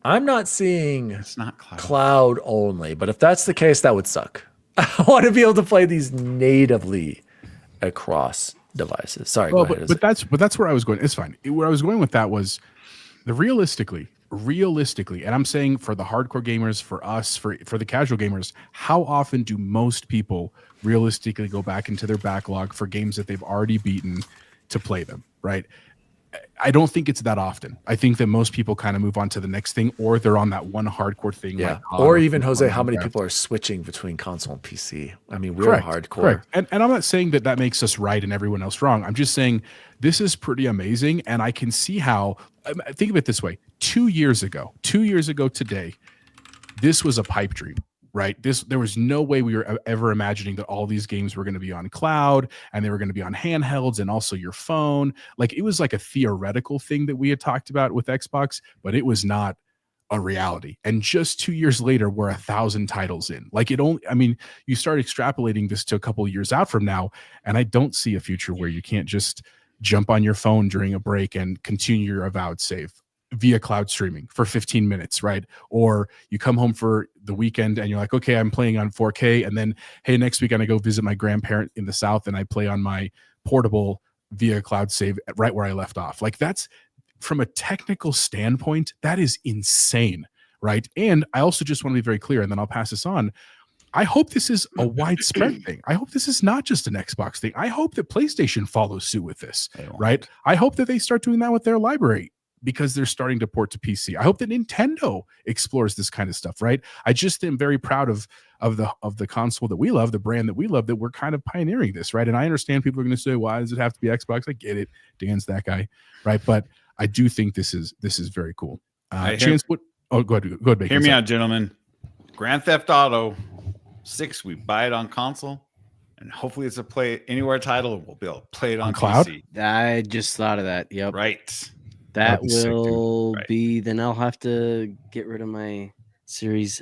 I'm not seeing
it's not
cloud only, but if that's the case, that would suck. I want to be able to play these natively across devices. Sorry,
Well,
go ahead.
but that's where I was going. It's fine. Where I was going with that was the realistically, and I'm saying for the hardcore gamers, for us, for the casual gamers, how often do most people realistically go back into their backlog for games that they've already beaten to play them, right? I don't think it's that often. I think that most people kind of move on to the next thing, or they're on that one hardcore thing.
Yeah.
Like
Or even, Jose, how many people are switching between console and PC? I mean, we're hardcore.
Correct. And I'm not saying that makes us right and everyone else wrong. I'm just saying this is pretty amazing. And I can see how, think of it this way. 2 years ago today, this was a pipe dream. Right. There was no way we were ever imagining that all these games were going to be on cloud and they were going to be on handhelds and also your phone. Like it was like a theoretical thing that we had talked about with Xbox, but it was not a reality. And just 2 years later, we're 1,000 titles in. Like you start extrapolating this to a couple of years out from now, and I don't see a future where you can't just jump on your phone during a break and continue your avowed save via cloud streaming for 15 minutes, right? Or you come home for the weekend and you're like, okay, I'm playing on 4K. And then, hey, next weekend I go visit my grandparent in the South and I play on my portable via cloud save right where I left off. Like that's, from a technical standpoint, that is insane, right? And I also just want to be very clear, and then I'll pass this on. I hope this is a widespread thing. I hope this is not just an Xbox thing. I hope that PlayStation follows suit with this, right? I hope that they start doing that with their library, because they're starting to port to PC. I hope that Nintendo explores this kind of stuff, right? I just am very proud of the console that we love, the brand that we love, that we're kind of pioneering this, right? And I understand people are going to say, why does it have to be Xbox? I get it. Dan's that guy, right? But I do think this is very cool. Go ahead, Bacon.
Hear me out, gentlemen. Grand Theft Auto 6, we buy it on console, and hopefully it's a play anywhere title, and we'll be able to play it on
cloud.
PC.
I just thought of that. Yep.
Right.
That will be, then I'll have to get rid of my Series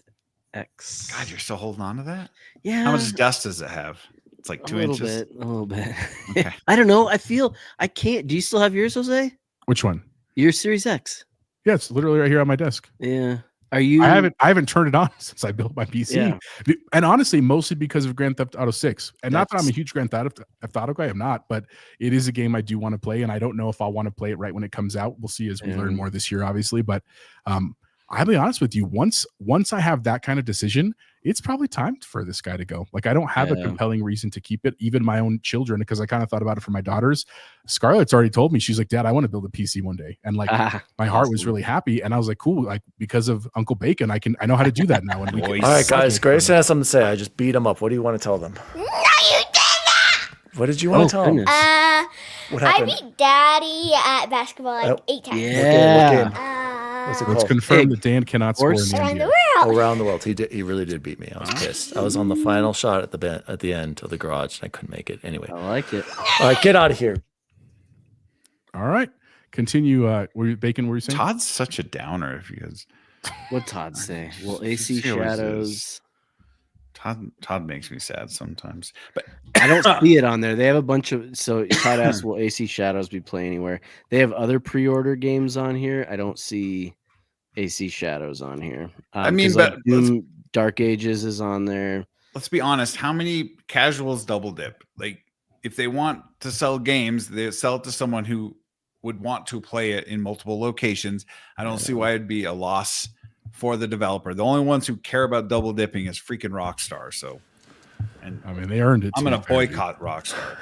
X.
God, you're still holding on to that?
Yeah.
How much dust does it have? It's like 2 inches.
A little bit.
Okay.
I don't know. I feel I can't. Do you still have yours, Jose?
Which one?
Your Series X.
Yeah, it's literally right here on my desk.
Yeah. Are you?
I haven't turned it on since I built my PC.
Yeah.
And honestly, mostly because of Grand Theft Auto 6. And not that I'm a huge Grand Theft Auto guy, I'm not, but it is a game I do want to play, and I don't know if I'll want to play it right when it comes out. We'll see as we learn more this year, obviously. But I'll be honest with you, once I have that kind of decision, it's probably time for this guy to go. Like, I don't have a compelling reason to keep it, even my own children, because I kind of thought about it for my daughters. Scarlett's already told me, she's like, Dad, I want to build a PC one day. And like my heart was really happy. And I was like, cool, like because of Uncle Bacon, I know how to do that now. And
all right, guys, Grayson has something to say. I just beat him up. What do you want to tell them?
No, you didn't!
What did you want to tell them? What happened?
I beat Daddy at basketball like 8 times.
Yeah.
What's it
Let's
called?
confirm that Dan cannot score in the
Around the
NBA.
world.
Around the world. He really did beat me. I was pissed. I was on the final shot at the end of the garage, and I couldn't make it. Anyway.
I like it.
All right, get out of here.
All right. Continue. Bacon, were you saying?
Todd's such a downer if you guys.
What Todd say? Well, AC
He always
Shadows.
is. Todd makes me sad sometimes. But
I don't see it on there. They have a bunch of. So Todd asked, will AC Shadows be Play Anywhere? They have other pre-order games on here. I don't see AC Shadows on here.
I mean,
like
but
Doom Dark Ages is on there.
let's be honest. How many casuals double dip? Like, if they want to sell games, they sell it to someone who would want to play it in multiple locations. I don't see why it'd be a loss for the developer. The only ones who care about double dipping is freaking Rockstar. So, and
I mean, they earned it.
I'm going to boycott Rockstar.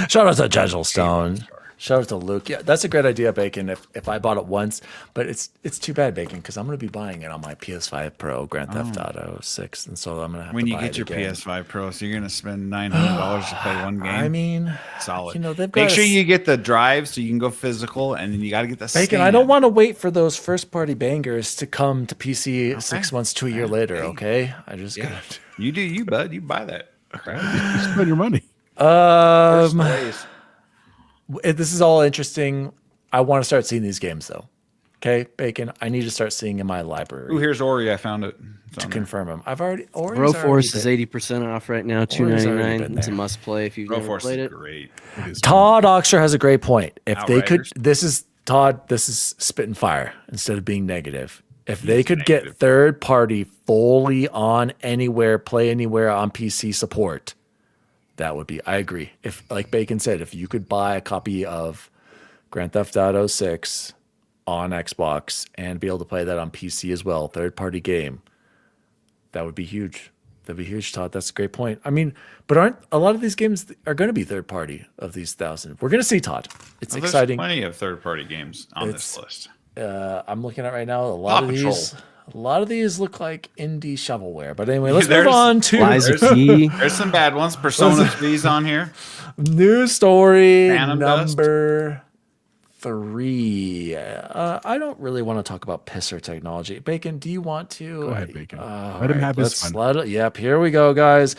Shout out to Judgel Stone. Shout out to Luke. Yeah, that's a great idea, Bacon. If I bought it once, but it's too bad, Bacon, because I'm going to be buying it on my PS5 Pro, Grand Theft Auto 6, and so I'm going to have
when
to
you
buy
get
it
your
again.
PS5 Pro, so you're going to spend $900 to play one game.
I mean,
solid.
You know, they've
Make
got
sure you get the drive so you can go physical, and then you got to get the
Bacon. I don't want to wait for those first-party bangers to come to PC 6 months to a year later. Okay, I just gotta.
You do you, bud. You buy that.
You spend your money.
This is all interesting. I want to start seeing these games though. Okay, Bacon. I need to start seeing in my library.
Ooh, here's Ori. I found it.
To confirm them. I've already.
Broforce is 80% off right now. $2.99. It's a must play if you've never
Broforce
played
is
it.
great.
Todd Oxer has a great point. If they could,
Outriders.
this is Todd. This is spitting fire instead of being negative. If they could get third party fully on anywhere, play anywhere on PC support, that would be, I agree. If, like Bacon said, if you could buy a copy of Grand Theft Auto 6 on Xbox and be able to play that on PC as well, third party game, that would be huge. That'd be huge, Todd. That's a great point. I mean, but aren't a lot of these games are going to be third party of these 1,000? We're going to see, Todd. It's exciting.
There's plenty of third party games on this list.
I'm looking at right now. A lot of these look like indie shovelware. But anyway, let's move on to
there's some bad ones. Persona 3's on here.
News story
Phantom
number 3. I don't really want to talk about pisser technology. Bacon, do you want to?
Go ahead, Bacon. Let him have his fun.
Yep, here we go, guys.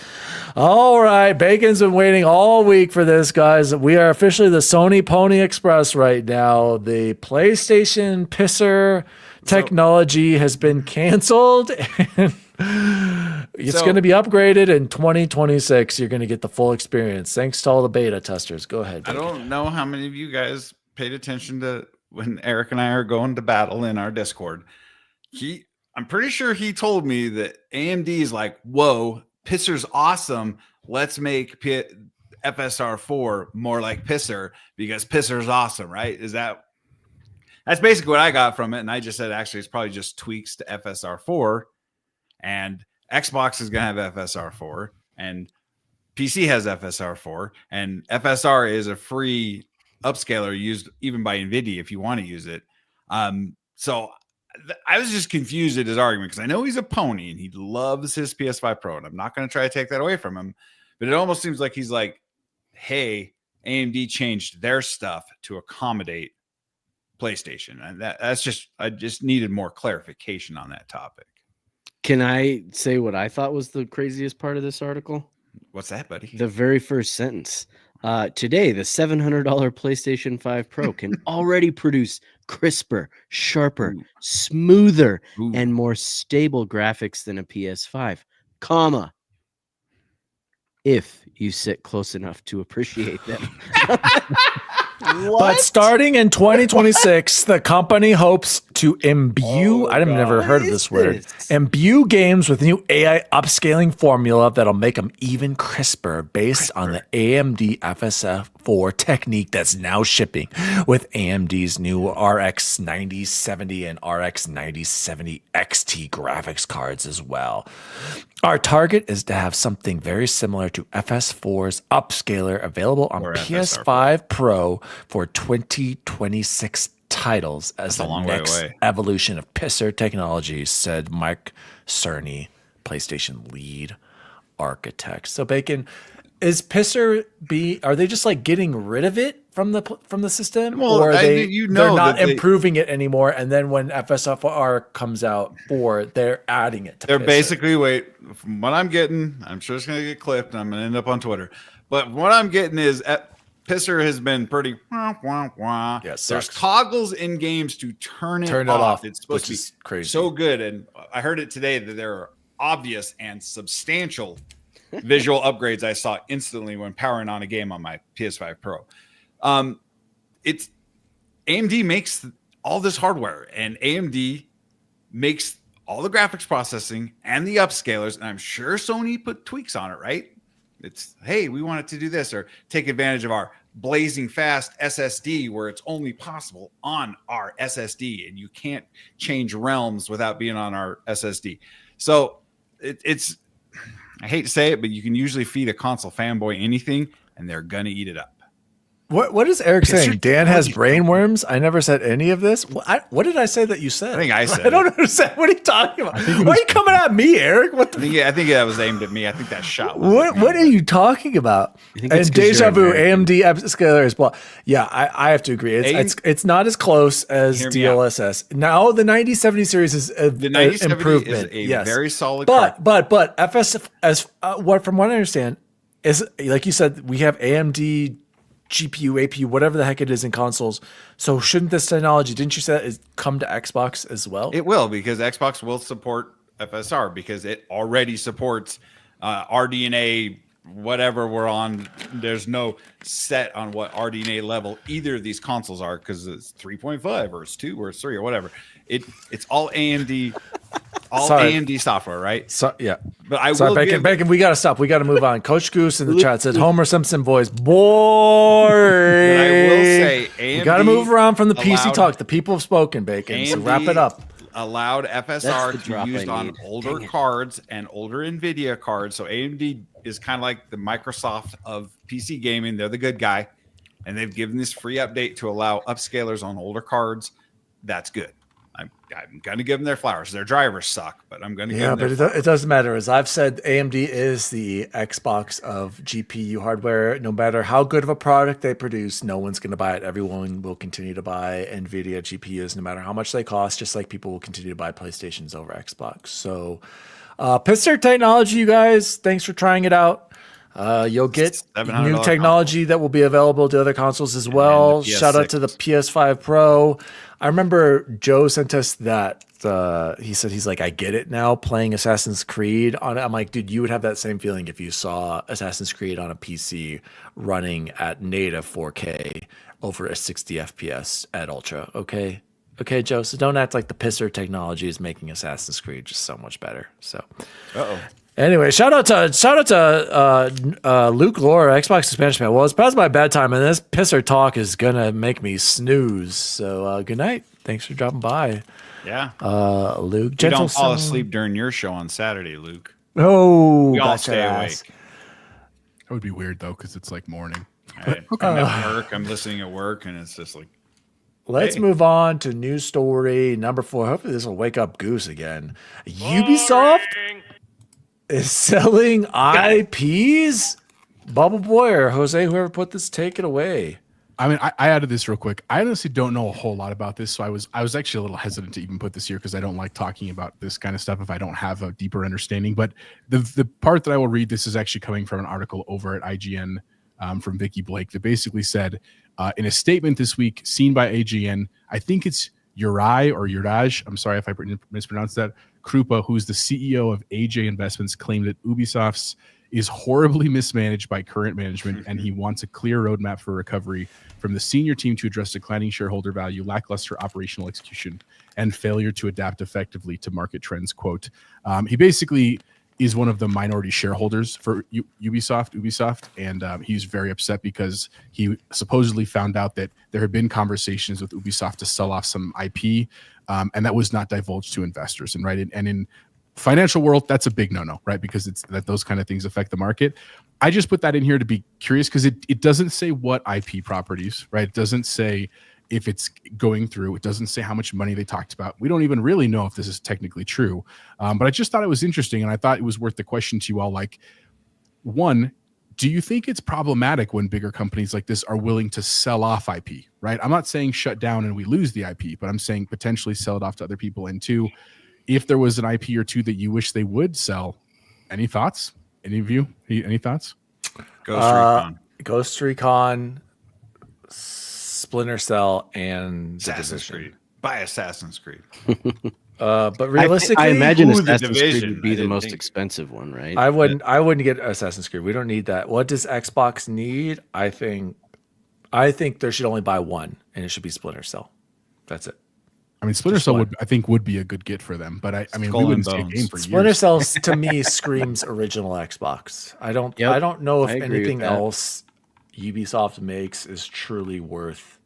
All right, Bacon's been waiting all week for this, guys. We are officially the Sony Pony Express right now. The PlayStation pisser technology has been canceled. It's going to be upgraded in 2026. You're going to get the full experience. Thanks to all the beta testers. Go ahead, Bacon.
I don't know how many of you guys paid attention to when Eric and I are going to battle in our Discord. I'm pretty sure he told me that AMD is like, whoa, Pisser's awesome. Let's make FSR 4 more like Pisser because Pisser's awesome, right? That's basically what I got from it. And I just said, actually, it's probably just tweaks to FSR 4 and Xbox is going to have FSR 4 and PC has FSR 4 and FSR is a free upscaler used even by NVIDIA if you want to use it. So I was just confused at his argument because I know he's a pony and he loves his PS5 Pro, and I'm not going to try to take that away from him. But it almost seems like he's like, hey, AMD changed their stuff to accommodate PlayStation. And I just needed more clarification on that topic.
Can I say what I thought was the craziest part of this article?
What's that, buddy?
The very first sentence. Today, the $700 PlayStation 5 Pro can already produce crisper, sharper, smoother, and more stable graphics than a PS5, comma, if you sit close enough to appreciate them.
But starting in 2026, the company hopes to imbue, I've never heard of this word, imbue games with new AI upscaling formula that'll make them even crisper based on the AMD FSR4 technique that's now shipping with AMD's new RX 9070 and RX 9070 XT graphics cards as well. Our target is to have something very similar to FS4's upscaler available on PS5 Pro for 2026 titles as the next evolution of Pisser technology, said Mike Cerny, PlayStation lead architect. So Bacon, is Pisser are they just like getting rid of it from the system, or are they're not improving it anymore? And then when FSR comes out they're adding it to
they're
Pisser.
Basically, from what I'm getting, I'm sure it's going to get clipped and I'm going to end up on Twitter. But what I'm getting is Pisser has been pretty
Yes,
there's toggles in games to turn it off. It's supposed to be
crazy.
So good. And I heard it today that there are obvious and substantial visual upgrades I saw instantly when powering on a game on my PS5 Pro. It's AMD makes all this hardware, and AMD makes all the graphics processing and the upscalers, and I'm sure Sony put tweaks on it, right? It's, hey, we want it to do this, or take advantage of our blazing fast SSD where it's only possible on our SSD, and you can't change realms without being on our SSD. So it's I hate to say it, but you can usually feed a console fanboy anything, and they're gonna eat it up.
What is Eric saying? Dan has brainworms? I never said any of this. What did I say that you said?
I think I said
I don't understand. What are you talking about? Why are you coming at me, Eric? What
I think that was aimed at me. I think that shot was
What are you talking about? And Deja Vu, AMD upscaler as well. Yeah, I have to agree. It's not as close as DLSS. Now the 9070 series is the 9070 improvement.
Is a very solid
but FS from what I understand is, like you said, we have AMD GPU, APU, whatever the heck it is in consoles. So shouldn't this technology, didn't you say that, come to Xbox as well?
It will, because Xbox will support FSR because it already supports RDNA whatever we're on. There's no set on what RDNA level either of these consoles are because it's 3.5 or it's 2 or it's 3 or whatever. It's all AMD, AMD software, right?
So yeah.
But I
Sorry,
will
Bacon, we gotta stop. We gotta move on. Coach Goose in the chat said Homer Simpson voice boring.
But I will say AMD
we gotta move around from the PC
allowed-
talk. The people have spoken, Bacon. So
AMD
wrap it up.
Allowed FSR
That's the
to
drop
be used
I
on
need.
older cards and older NVIDIA cards. So AMD is kind of like the Microsoft of PC gaming. They're the good guy. And they've given this free update to allow upscalers on older cards. That's good. I'm going to give them their flowers. Their drivers suck, but I'm going to give them
Yeah, but it doesn't matter. As I've said, AMD is the Xbox of GPU hardware. No matter how good of a product they produce, no one's going to buy it. Everyone will continue to buy NVIDIA GPUs no matter how much they cost, just like people will continue to buy PlayStations over Xbox. So, Pitzer Technology, you guys, thanks for trying it out. You'll get new technology that will be available to other consoles as well. Shout out to the PS5 Pro. I remember Joe sent us that. He said he's like, I get it now playing Assassin's Creed on it. I'm like, dude, you would have that same feeling if you saw Assassin's Creed on a PC running at native 4K over a 60 FPS at Ultra. Okay, Joe. So don't act like the Pisser technology is making Assassin's Creed just so much better. So, Anyway, shout out to Luke Laura, Xbox Spanish man. Well, it's past my bedtime, and this pisser talk is gonna make me snooze. So good night. Thanks for dropping by.
Yeah.
Luke.
You don't fall asleep during your show on Saturday, Luke.
Oh,
we all stay awake.
That would be weird though, because it's like morning.
I'm at work. I'm listening at work, and it's just like.
Let's move on to news story number 4. Hopefully, this will wake up Goose again. Ubisoft is selling IPs. Bubble Boy or Jose, whoever put this, take it away.
I mean, I added this real quick. I honestly don't know a whole lot about this, so I was actually a little hesitant to even put this here because I don't like talking about this kind of stuff if I don't have a deeper understanding. But the part that I will read, this is actually coming from an article over at IGN from Vicky Blake that basically said, in a statement this week seen by IGN, I think it's Juraj, I'm sorry if I mispronounced that, Krupa, who's the CEO of AJ Investments, claimed that Ubisoft's is horribly mismanaged by current management, and he wants a clear roadmap for recovery from the senior team to address declining shareholder value, lackluster operational execution, and failure to adapt effectively to market trends. Quote, he basically is one of the minority shareholders for Ubisoft, and he's very upset because he supposedly found out that there had been conversations with Ubisoft to sell off some IP, and that was not divulged to investors. And in financial world, that's a big no-no, right? Because it's that those kind of things affect the market. I just put that in here to be curious because it doesn't say what IP properties, right? It doesn't say if it's going through. It doesn't say how much money they talked about. We don't even really know if this is technically true. But I just thought it was interesting, and I thought it was worth the question to you all. Like, one, do you think it's problematic when bigger companies like this are willing to sell off IP, right? I'm not saying shut down and we lose the IP, but I'm saying potentially sell it off to other people. And two, if there was an IP or two that you wish they would sell, any thoughts? Any of you? Any thoughts?
Ghost Recon, Splinter Cell, and
Assassin's Creed. Buy Assassin's Creed.
But realistically,
I imagine Assassin's
Division,
Creed would be the most expensive one, right?
I wouldn't get Assassin's Creed. We don't need that. What does Xbox need? I think there should only buy one, and it should be Splinter Cell. That's it.
I mean, Splinter Cell would be a good get for them, but I mean, we wouldn't see a game for
Splinter
years.
Cell to me screams original Xbox. I don't know if anything else Ubisoft makes is truly worth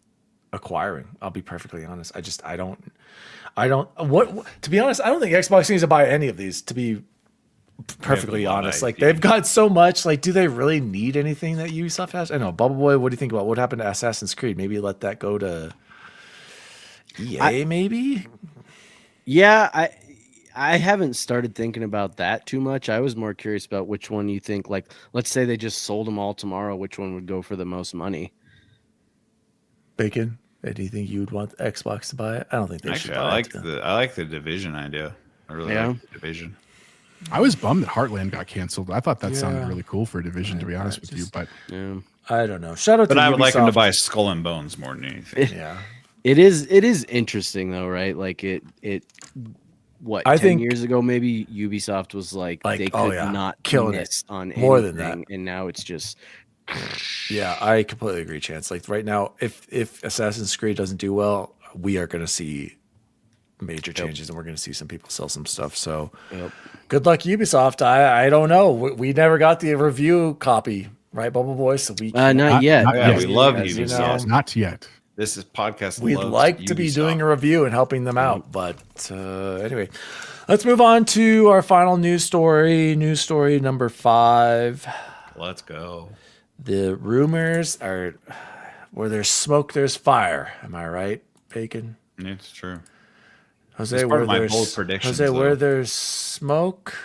acquiring. I'll be perfectly honest. I don't to be honest, I don't think Xbox needs to buy any of these, to be perfectly honest. Like, they've got so much. Like, do they really need anything that Ubisoft has? I know. Bubble Boy, what do you think about what happened to Assassin's Creed? Maybe let that go to EA, maybe?
Yeah, I haven't started thinking about that too much. I was more curious about which one you think, like, let's say they just sold them all tomorrow, which one would go for the most money?
Bacon, do you think you would want Xbox to buy it? I don't think they should buy it.
I like the Division idea. I really like the Division.
I was bummed that Heartland got canceled. I thought that sounded really cool for a Division, to be honest with you. But
I don't know. Shout out to Ubisoft.
I would like them to buy Skull and Bones more than anything.
It is interesting though, right? Like it what,
I
10
think
years ago, maybe Ubisoft was like they could not
killing
miss
it
on
more
anything,
than that.
and now it's just.
Yeah, I completely agree, Chance. Like right now, if Assassin's Creed doesn't do well, we are going to see major changes, and we're going to see some people sell some stuff. So, good luck, Ubisoft. I don't know. We never got the review copy, right, Bubble Boy? So we
not yet.
We love Ubisoft.
Not yet.
This is podcast.
We'd like to be doing a review and helping them out, but anyway, let's move on to our final news story. News story number 5.
Let's go.
The rumors are where there's smoke, there's fire. Am I right, Bacon?
It's true.
Jose, where there's smoke,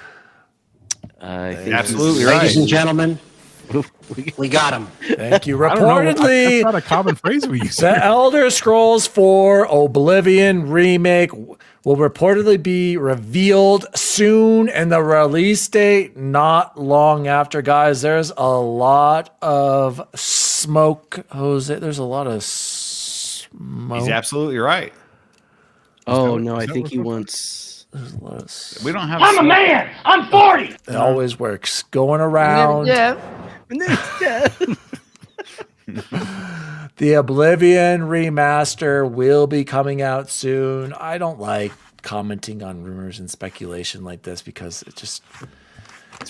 absolutely right.
Ladies and gentlemen, we got him.
Thank you.
I don't know.
Reportedly,
That's not a common phrase we use.
the Elder Scrolls 4 Oblivion Remake will reportedly be revealed soon, and the release date not long after. Guys, there's a lot of smoke, Jose. There's a lot of smoke.
He's absolutely right.
Oh no, I think he wants.
There's a lot of
We don't have.
I'm a man. I'm 40.
It always works. Going around. The Oblivion remaster will be coming out soon. I don't like commenting on rumors and speculation like this because it's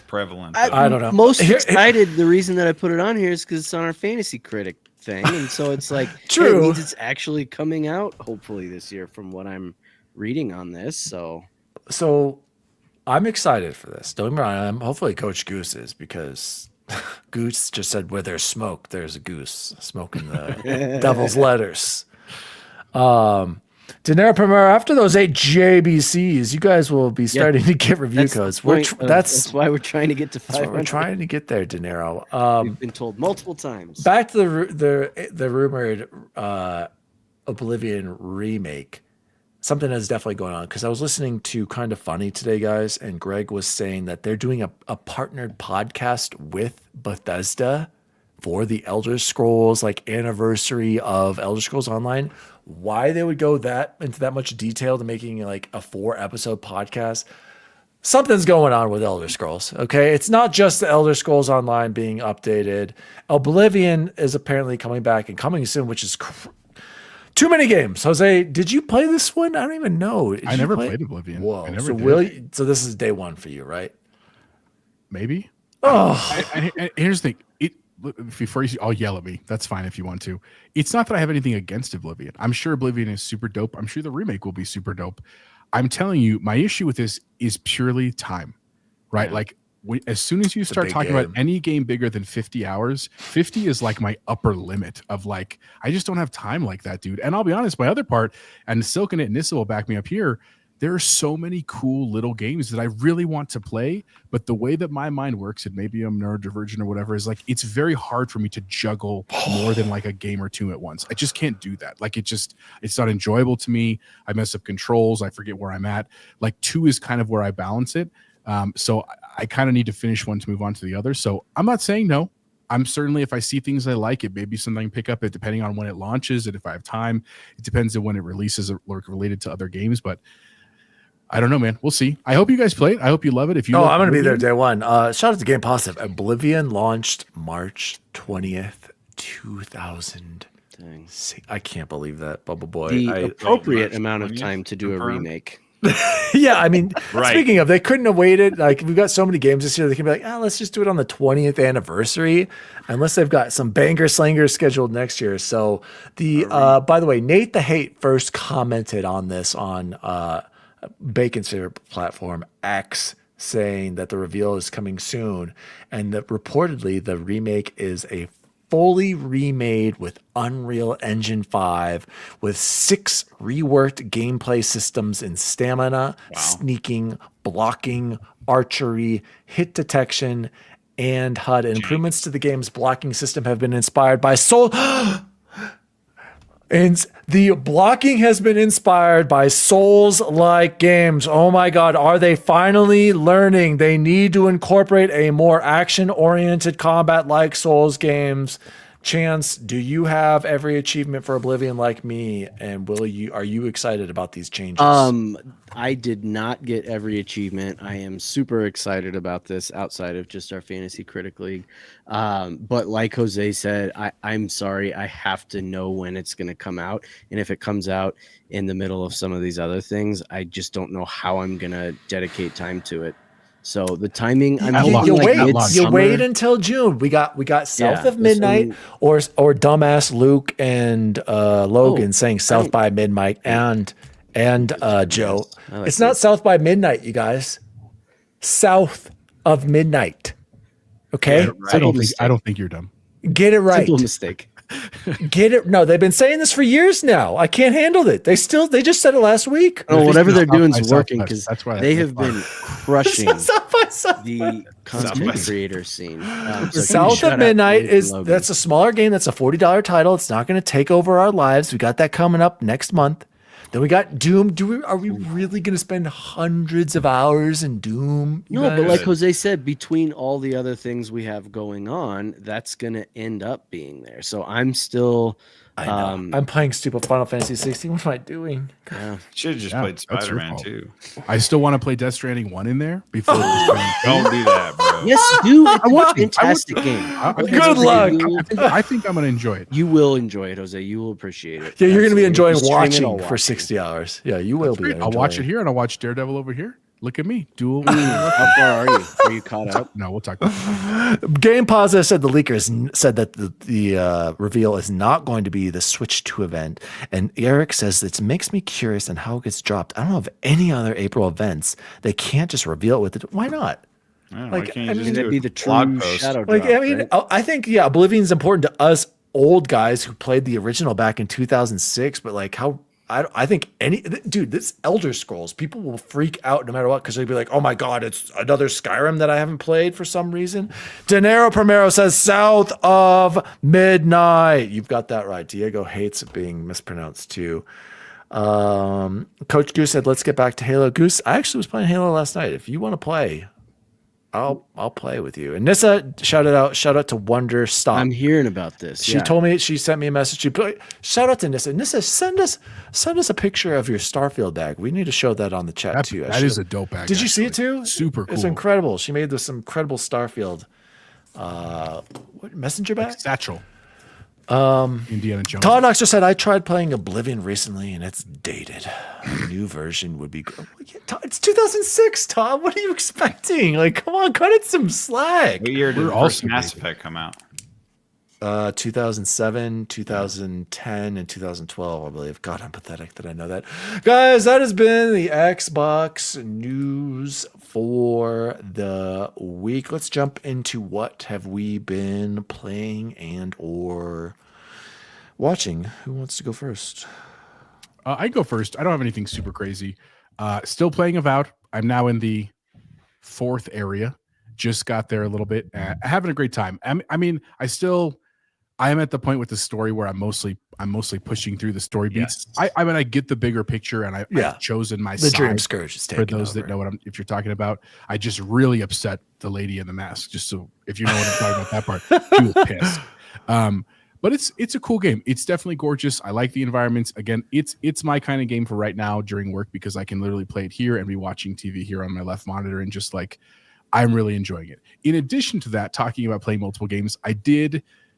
prevalent.
I don't know.
Most excited. The reason that I put it on here is because it's on our fantasy critic thing, and so it's like
True.
Hey, it means it's actually coming out hopefully this year from what I'm reading on this. So
I'm excited for this. Don't get me wrong. Hopefully Coach Goose is, because Goose just said where there's smoke, there's a goose smoking the devil's letters. Daenerys Premier, after those 8 JBCs, you guys will be starting to get review codes. That's
why we're trying to get to 500.
we're trying to get there, De Niro.
We've been told multiple times.
Back to the rumored Oblivion remake. Something that's definitely going on, because I was listening to Kind of Funny today, guys, and Greg was saying that they're doing a partnered podcast with Bethesda for the Elder Scrolls, like anniversary of Elder Scrolls Online. Why they would go into that much detail to making like a 4-episode podcast? Something's going on with Elder Scrolls. Okay, it's not just the Elder Scrolls Online being updated. Oblivion is apparently coming back and coming soon, which is too many games. Jose, did you play this one? I don't even know.
I never played Oblivion.
Whoa.
I never
So
did.
so this is day 1 for you, right?
Maybe.
Oh,
And here's the thing. Before I'll yell at me. That's fine if you want to. It's not that I have anything against Oblivion. I'm sure Oblivion is super dope. I'm sure the remake will be super dope. I'm telling you, my issue with this is purely time, right?
Yeah.
Like as soon as you start talking about any game bigger than 50 hours, 50 is like my upper limit of like, I just don't have time like that, dude. And I'll be honest, my other part, and Silk and Nissa will back me up here, there are so many cool little games that I really want to play, but the way that my mind works, and maybe I'm neurodivergent or whatever, is like, it's very hard for me to juggle more than like a game or 2 at once. I just can't do that. Like it's not enjoyable to me. I mess up controls. I forget where I'm at. Like 2 is kind of where I balance it. So I kind of need to finish one to move on to the other. So I'm not saying no. I'm certainly, if I see things I like, it may be something I can pick up, it depending on when it launches, and if I have time. It depends on when it releases or related to other games, but I don't know, man. We'll see. I hope you guys play it. I hope you love it. If you,
I'm going to be there day 1. Shout out to Game Positive. Oblivion launched March 20th, 2000. Dang. I can't believe that, Bubble Boy.
The appropriate amount of time to do a remake.
Yeah, I mean,
Right.
Speaking of, they couldn't have waited. Like, we've got so many games this year, they can be like, let's just do it on the 20th anniversary, unless they've got some banger slangers scheduled next year. So by the way, Nate the Hate first commented on this on Bacon's favorite platform, X, saying that the reveal is coming soon, and that reportedly the remake is a fully remade with Unreal Engine 5 with 6 reworked gameplay systems in stamina, sneaking, blocking, archery, hit detection, and HUD. Improvements to the game's blocking system have been inspired by and the blocking has been inspired by Souls-like games. Oh my God, are they finally learning they need to incorporate a more action-oriented combat like Souls games? Chance, do you have every achievement for Oblivion like me? And are you excited about these changes?
I did not get every achievement. I am super excited about this outside of just our Fantasy Critic League. But like Jose said, I'm sorry. I have to know when it's going to come out. And if it comes out in the middle of some of these other things, I just don't know how I'm going to dedicate time to it. So the timing,
you wait until June. We got South of Midnight or dumbass Luke and Logan saying South by Midnight and Joe. It's not South by Midnight, you guys. South of Midnight. Okay?
I don't think you're dumb.
Get it right.
Simple mistake.
Get it? No, they've been saying this for years now. I can't handle it. They just said it last week.
Oh, whatever they're doing is working because they have been crushing the content creator scene.
South of Midnight that's a smaller game. That's a $40 title. It's not going to take over our lives. We got that coming up next month. Then we got Doom. Are we really going to spend hundreds of hours in Doom?
No, but like Jose said, between all the other things we have going on, that's going to end up being there. So I'm still...
I'm playing stupid Final Fantasy 16. What am I doing?
Yeah. Should have just played Spider-Man 2.
I still want to play Death Stranding 1 in there before.
Don't do that, bro.
Yes, do. It's a fantastic game.
Good luck.
I think I'm going to enjoy it.
You will enjoy it, Jose. You will appreciate it.
Yeah, you're going to be enjoying watching for 60 hours. Yeah, you will be.
I'll watch it here and I'll watch Daredevil over here. Look at me. Dual.
How far are you? Are you caught up?
No, we'll talk about it.
Game Positive said the leakers said that the reveal is not going to be the Switch 2 event. And Eric says it makes me curious on how it gets dropped. I don't know of any other April events. They can't just reveal it with it. Why not?
It'd be the true shadow drop,
right? I think, Oblivion's important to us old guys who played the original back in 2006, but I think this Elder Scrolls, people will freak out no matter what because they'll be like, oh my God, it's another Skyrim that I haven't played for some reason. Dinero Primero says South of Midnight. You've got that right. Diego hates it being mispronounced too. Coach Goose said, let's get back to Halo. Goose, I actually was playing Halo last night. If you want to play, I'll play with you. And Nissa, shout out to Wonder Stop.
I'm hearing about this.
She told me, she sent me a message. Shout out to Nissa. Nissa, send us a picture of your Starfield bag. We need to show that on the chat too.
That is a dope bag.
Did you see it too?
Super cool.
It's incredible. She made this incredible Starfield messenger bag?
Satchel.
Indiana Jones. Todd Oxter said, I tried playing Oblivion recently and it's dated. A new version would be good. It's 2006, Todd. What are you expecting? Come on, cut it some slack.
What year did the first Mass Effect come out?
2007, 2010, and 2012, I believe. God, I'm pathetic that I know that. Guys, that has been the Xbox news for the week. Let's jump into what have we been playing and or watching. Who wants to go first?
I go first. I don't have anything super crazy. Still playing Avowed. I'm now in the 4th area. Just got there a little bit. Having a great time. I am at the point with the story where I'm mostly pushing through the story beats. Yes. I get the bigger picture, and I've chosen my
the
side.
Dream Scourge is
for those that know if you're talking about. I just really upset the lady in the mask. Just so if you know what I'm talking about that part, she was pissed. But it's a cool game. It's definitely gorgeous. I like the environments. Again, it's my kind of game for right now during work because I can literally play it here and be watching TV here on my left monitor and just I'm really enjoying it. In addition to that, talking about playing multiple games,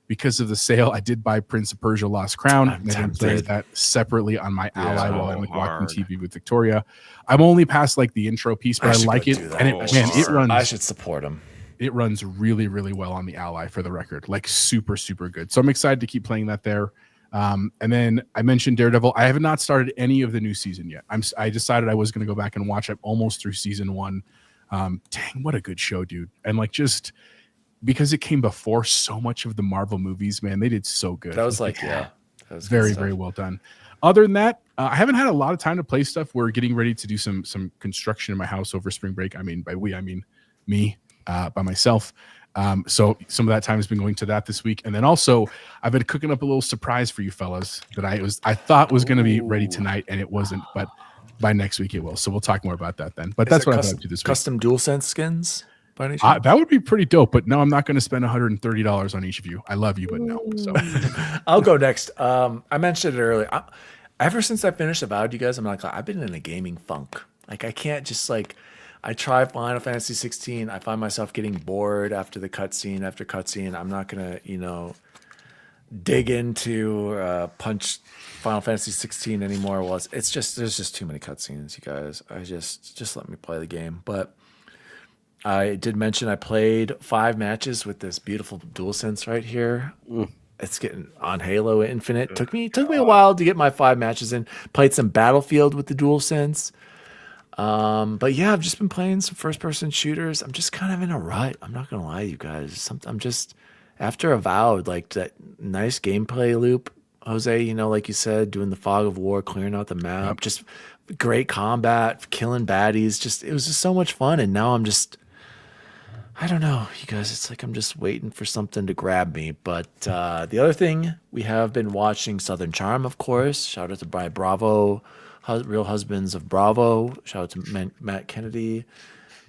because of the sale, I did buy Prince of Persia Lost Crown and then play that separately on my Ally while I'm watching TV with Victoria. I'm only past the intro piece, but I like it. And it runs.
I should support him.
It runs really, really well on the Ally for the record, super, super good. So I'm excited to keep playing that there. And then I mentioned Daredevil. I have not started any of the new season yet. I decided I was going to go back and watch. I'm almost through season 1. Dang, what a good show, dude. And just because it came before so much of the Marvel movies, man, they did so good.
That was that was
very, very well done. Other than that, I haven't had a lot of time to play stuff. We're getting ready to do some construction in my house over spring break. I mean, by we, I mean me, by myself. So some of that time has been going to that this week. And then also I've been cooking up a little surprise for you fellas that I thought was going to be ready tonight and it wasn't, but by next week it will. So we'll talk more about that then. But that's what I'm up to this week.
Custom DualSense skins? by any chance?
That would be pretty dope, but no, I'm not going to spend $130 on each of you. I love you, but no. So
I'll go next. I mentioned it earlier. Ever since I finished Avowed, you guys, I'm like, I've been in a gaming funk. Like, I can't just like, I try Final Fantasy 16. I find myself getting bored after the cutscene after cutscene. I'm not gonna, dig into punch Final Fantasy 16 anymore. Well, it's just there's just too many cutscenes, you guys. I just let me play the game. But I did mention I played 5 matches with this beautiful DualSense right here. It's getting on Halo Infinite. Took me a while to get my 5 matches in. Played some Battlefield with the DualSense. But yeah, I've just been playing some first-person shooters. I'm just kind of in a rut. I'm not gonna lie to you guys. I'm just after Avowed, like that nice gameplay loop, Jose. Like you said, doing the fog of war, clearing out the map, just great combat, killing baddies. It was just so much fun. And now I don't know, you guys. It's like I'm just waiting for something to grab me. But the other thing, we have been watching Southern Charm, of course. Shout out to Brian Bravo. Real Husbands of Bravo. Shout out to Matt Kennedy.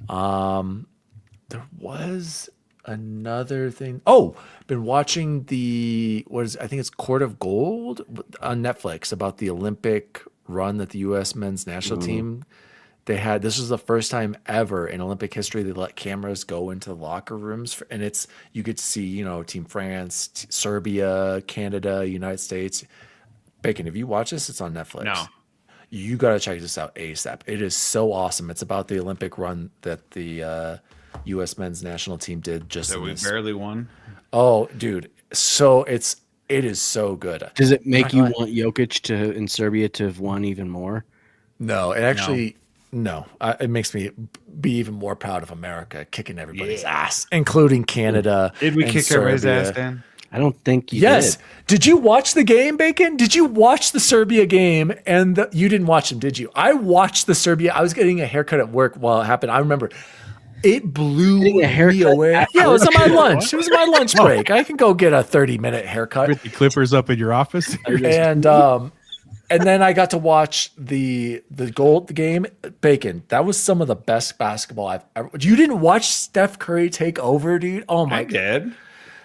There was another thing. Oh, been watching I think it's Court of Gold on Netflix about the Olympic run that the U.S. men's national team they had. This was the first time ever in Olympic history they let cameras go into the locker rooms, and you could see Team France, Serbia, Canada, United States. Bacon, have you watched this? It's on Netflix.
No.
You got to check this out ASAP. It is so awesome. It's about the Olympic run that the U.S. men's national team did.
So we barely won.
Oh, dude. So it is so good.
Does it make you want Jokic in Serbia to have won even more?
No, it actually, no. It makes me be even more proud of America kicking everybody's ass, including Canada.
Did we kick everybody's ass,
Serbia.
Dan?
I don't think you
Yes.
did.
Did you watch the game, Bacon? Did you watch the Serbia game? And you didn't watch them, did you? I watched the Serbia. I was getting a haircut at work while it happened. I remember it blew me away. Yeah, it was on my lunch. It was my lunch break. I can go get a 30-minute haircut.
with the clippers up in your office.
And then I got to watch the game. Bacon. That was some of the best basketball I've ever. You didn't watch Steph Curry take over, dude? Oh my
I
god.
did.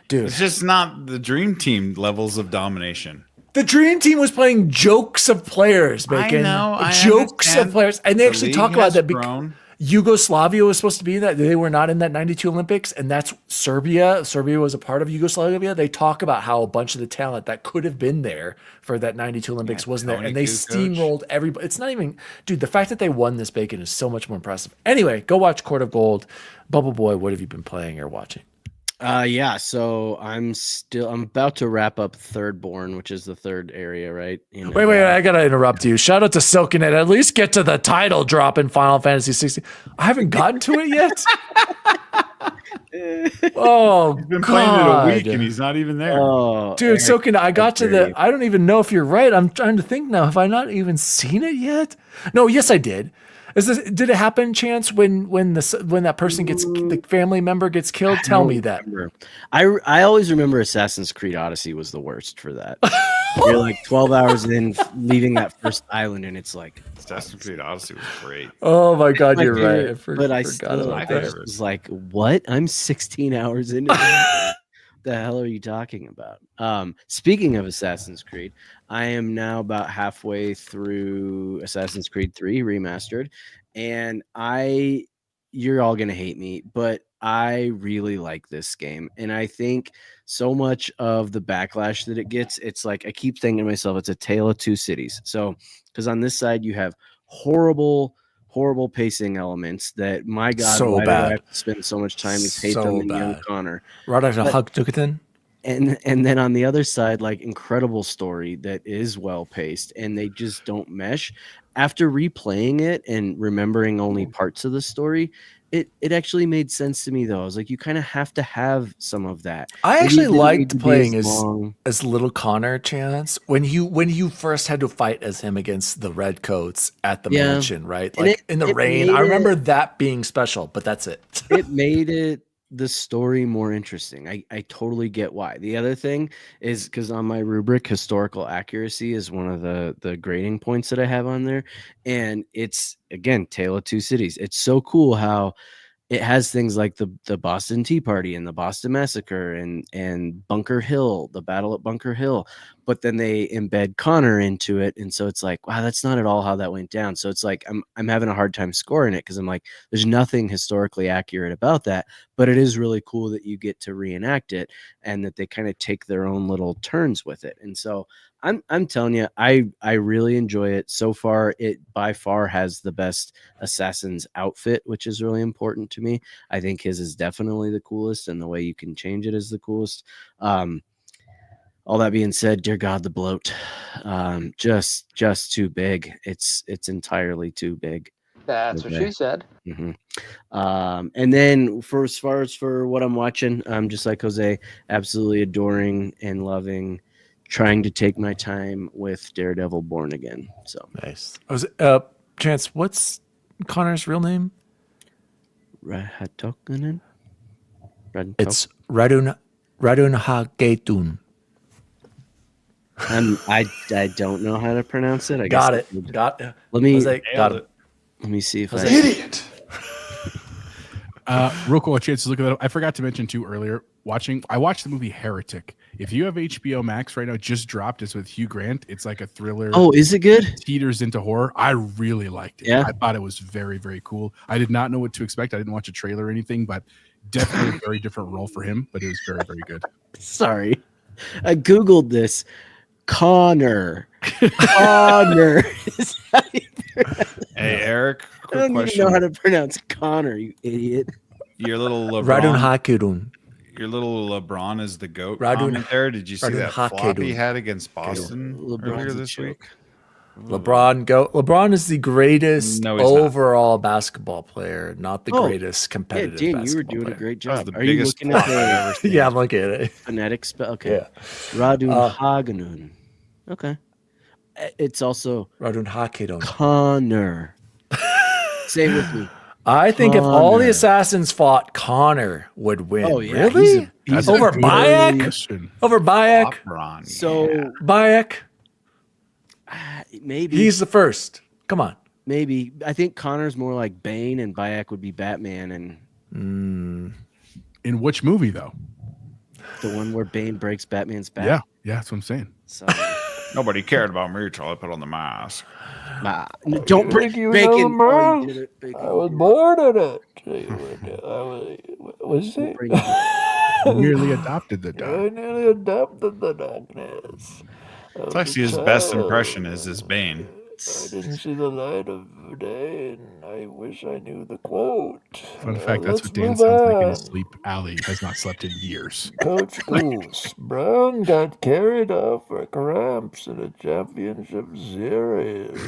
Dude.
It's just not the dream team levels of domination.
The dream team was playing jokes of players, Bacon. Jokes of players. And they actually talk about that. Yugoslavia was supposed to be in that. They were not in that 92 Olympics. And that's Serbia. Serbia was a part of Yugoslavia. They talk about how a bunch of the talent that could have been there for that 92 Olympics wasn't there. And they steamrolled everybody. It's not even, dude, the fact that they won this, Bacon, is so much more impressive. Anyway, go watch Court of Gold. Bubble Boy, what have you been playing or watching?
Yeah, so I'm about to wrap up Third Born, which is the third area, right?
Wait, I gotta interrupt you. Shout out to Silkenet. At least get to the title drop in Final Fantasy 16. I haven't gotten to it yet. Oh,
he's been playing it a week and he's not even there.
Oh,
dude, Silkenet, I got to the. I don't even know if you're right. I'm trying to think now. Have I not even seen it yet? No, yes, I did. Did it happen, Chance, when that person the family member gets killed? Tell me that.
I always remember Assassin's Creed Odyssey was the worst for that. You're like 12 hours in, leaving that first island, and it's like
Assassin's Creed Odyssey was great.
Oh my god, you're right.
I was like, what? I'm 16 hours into it. The hell are you talking about? Speaking of Assassin's Creed, I am now about halfway through Assassin's Creed 3 Remastered, and you're all gonna hate me, but I really like this game, and I think so much of the backlash that it gets, it's like I keep thinking to myself, it's a tale of two cities. So, because on this side you have horrible pacing elements that, my god,
so
why
bad.
do I have to spend so much time to hate them in Young Connor? And then on the other side, like, incredible story that is well paced, and they just don't mesh. After replaying it and remembering only parts of the story, it actually made sense to me, though. I was like, you kind of have to have some of that.
I actually liked playing as Little Connor, Chance, when you first had to fight as him against the Redcoats at the mansion, right? Like in the rain. I remember that being special, but that's it.
It made the story more interesting. I totally get why. The other thing is, because on my rubric, historical accuracy is one of the grading points that I have on there, and it's, again, Tale of Two Cities. It's so cool how it has things like the Boston Tea Party and the Boston Massacre and Bunker Hill, the Battle at Bunker Hill, but then they embed Connor into it, and so it's like, wow, that's not at all how that went down. So it's like I'm having a hard time scoring it because I'm like, there's nothing historically accurate about that, but it is really cool that you get to reenact it and that they kind of take their own little turns with it. And so I'm telling you, I really enjoy it. So far, it by far has the best Assassin's outfit, which is really important to me. I think his is definitely the coolest, and the way you can change it is the coolest. All that being said, dear God, the bloat, just too big. It's entirely too big.
That's what she said.
Mm-hmm. And then for as far as for what I'm watching, just like Jose, absolutely adoring and loving, trying to take my time with Daredevil Born Again. So
nice. Chance, what's Connor's real name?
Rahatokunen?
It's Radun Hagetun.
I don't know how to pronounce it. I
got
guess
it. Got it.
Let me
got it.
Let me see if
Idiot. Real cool chance to look at that. I forgot to mention too earlier. I watched the movie Heretic. If you have HBO Max right now, just dropped. It's with Hugh Grant. It's like a thriller.
Oh, is it good?
Teeters into horror. I really liked it.
Yeah.
I thought it was very, very cool. I did not know what to expect. I didn't watch a trailer or anything, but definitely a very different role for him. But it was very, very good.
Sorry, I googled this. Connor. Connor.
Hey, Eric.
I don't even know how to pronounce Connor, you idiot.
Your little
Radun Hakedun.
Your little LeBron is the GOAT
Radun-
comment there. Did you see
Radun
that flop
Hakedun.
he had against Boston earlier
LeBron's a
this
joke.
week?
LeBron is the greatest
No, he's not.
overall basketball player, not the greatest
Yeah,
competitive
Dan, you were
basketball
doing
player.
a great
That was
job.
the
Are you
biggest
looking at
flop I've
the
ever seen.
Yeah, I'm looking at it.
phonetic spell? Okay.
Yeah.
Radun Hagenun. Okay. It's also
Radun Hakedun.
Connor. Say it with me.
I think if all the
Connor.
assassins fought, Connor would win.
Oh, yeah.
Really?
He's
Over
a
Bayek?
Question.
Over Bayek?
LeBron,
So
yeah.
Bayek?
maybe
He's the first. Come on.
maybe I think Connor's more like Bane and Bayek would be Batman, and
In which movie though?
the one where Bane breaks Batman's back.
Yeah, that's what I'm saying.
So
Nobody cared about me until I put on the mask.
don't break bacon. Oh, you did it. Bacon.
I was born in it. Was it?
Bring it.
Merely adopted the dog.
nearly adopted the darkness.
It's actually his best impression is his Bane.
I didn't see the light of day, and I wish I knew the quote.
Fun fact, that's
let's
what Dan
move
sounds like in
on.
his sleep. Allie has not slept in years.
Coach Goose Brown got carried off for cramps in a championship series.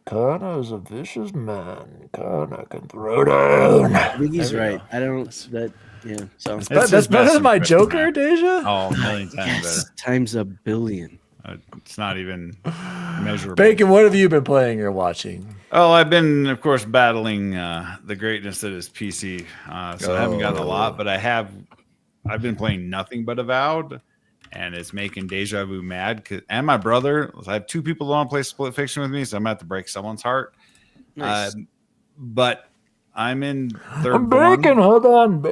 Connor's a vicious man. Connor can throw down.
I think he's right. I don't. Yeah. So
It's
That's
his
better
best
than my
impression,
Joker,
man.
Deja?
Oh, a million times
yes, times a billion.
better. It's not even measurable.
Bacon, what have you been playing or watching?
Oh, I've been, of course, battling the greatness that is PC. So I haven't gotten a lot, but I've been playing nothing but Avowed, and it's making Deja Vu mad. And my brother, I have two people that want to play Split Fiction with me, so I'm going to have to break someone's heart.
Nice.
But I'm in third
I'm
Born.
breaking. Hold on.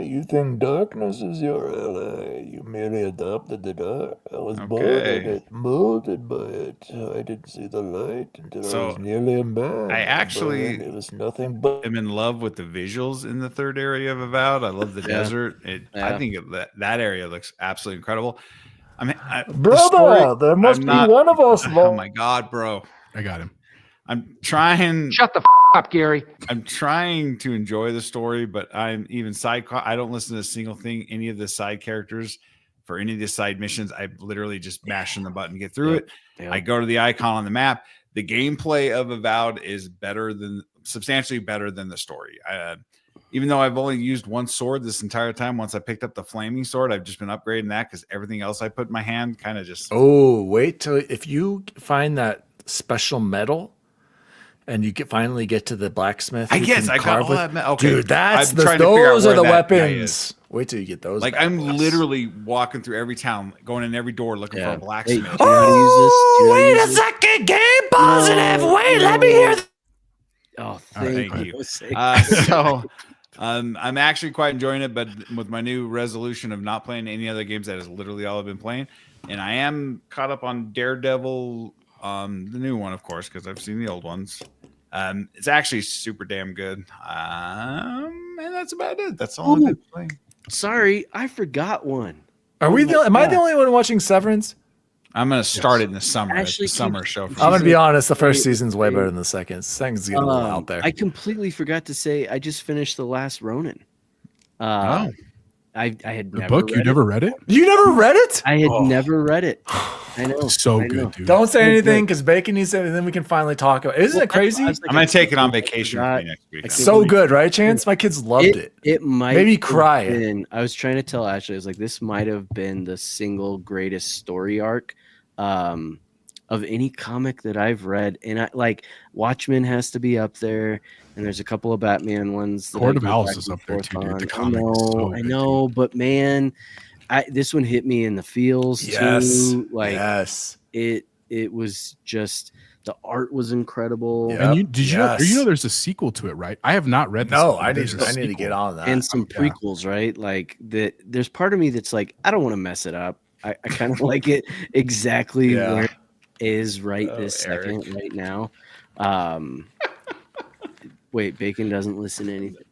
You think darkness is your ally. You merely adopted the dark. I was born in it, molded by it. I didn't see the light until I was nearly a man.
I actually
it was nothing but.
I'm in love with the visuals in the third area of Avowed. I love the desert. I think that area looks absolutely incredible. I mean,
Brother, there must be one of us.
Oh my God, bro.
I got him.
I'm trying.
Shut the up, Gary.
I'm trying to enjoy the story, but I'm even I don't listen to a single thing, any of the side characters for any of the side missions. I literally just mashing the button, get through it.
Yep.
I go to the icon on the map. The gameplay of Avowed is substantially better than the story. Even though I've only used one sword this entire time, once I picked up the flaming sword, I've just been upgrading that because everything else I put in my hand kind of just.
Oh, wait till if you find that special metal. And you finally get to the blacksmith.
I guess I got all that. Okay,
dude, that's
I'm trying to figure out
those are
where
the
that guy
weapons.
is.
Wait till you get those.
Like I'm literally walking through every town, going in every door, looking for a
Hey,
blacksmith.
do you know how to use this? Do you know how to
wait a
use this?
second, game positive. Wait, let me hear.
Oh,
Thank
thank
you.
you.
So I'm actually quite enjoying it, but with my new resolution of not playing any other games, that is literally all I've been playing. And I am caught up on Daredevil, the new one, of course, because I've seen the old ones. It's actually super damn good. And that's about it. That's all I've been playing.
Sorry, I forgot one.
Am I the only one watching Severance?
I'm gonna start it in the summer.
Actually,
It's the summer show.
I'm gonna be honest. The first season's way better than the second. Second's getting a little out there.
I completely forgot to say I just finished The Last Ronin. I had
The
never
book? You never read it?
You never read it?
I had never read it. I know.
So
I know.
good, dude.
Don't say anything because Bacon needs it, and then we can finally talk about it. Isn't it crazy?
I was like,
I'm gonna take it on vacation with me next week.
So good, right, Chance? My kids loved it.
It might
Maybe
have
cry.
been- I was trying to tell Ashley, I was like, this might have been the single greatest story arc of any comic that I've read. And I like Watchmen has to be up there, and there's a couple of Batman ones.
Court of Owls is up there too, dude. The comic is so
I
good,
know, but man, this one hit me in the feels too. Like it was just, the art was incredible.
And you know there's a sequel to it, right? I have not read this.
No,
book.
I
There's a
need to
sequel.
get on that.
And some prequels, right? Like there's part of me that's like, I don't want to mess it up. I kind of like it exactly where it is right this second, right now. Wait, Bacon doesn't listen to anything.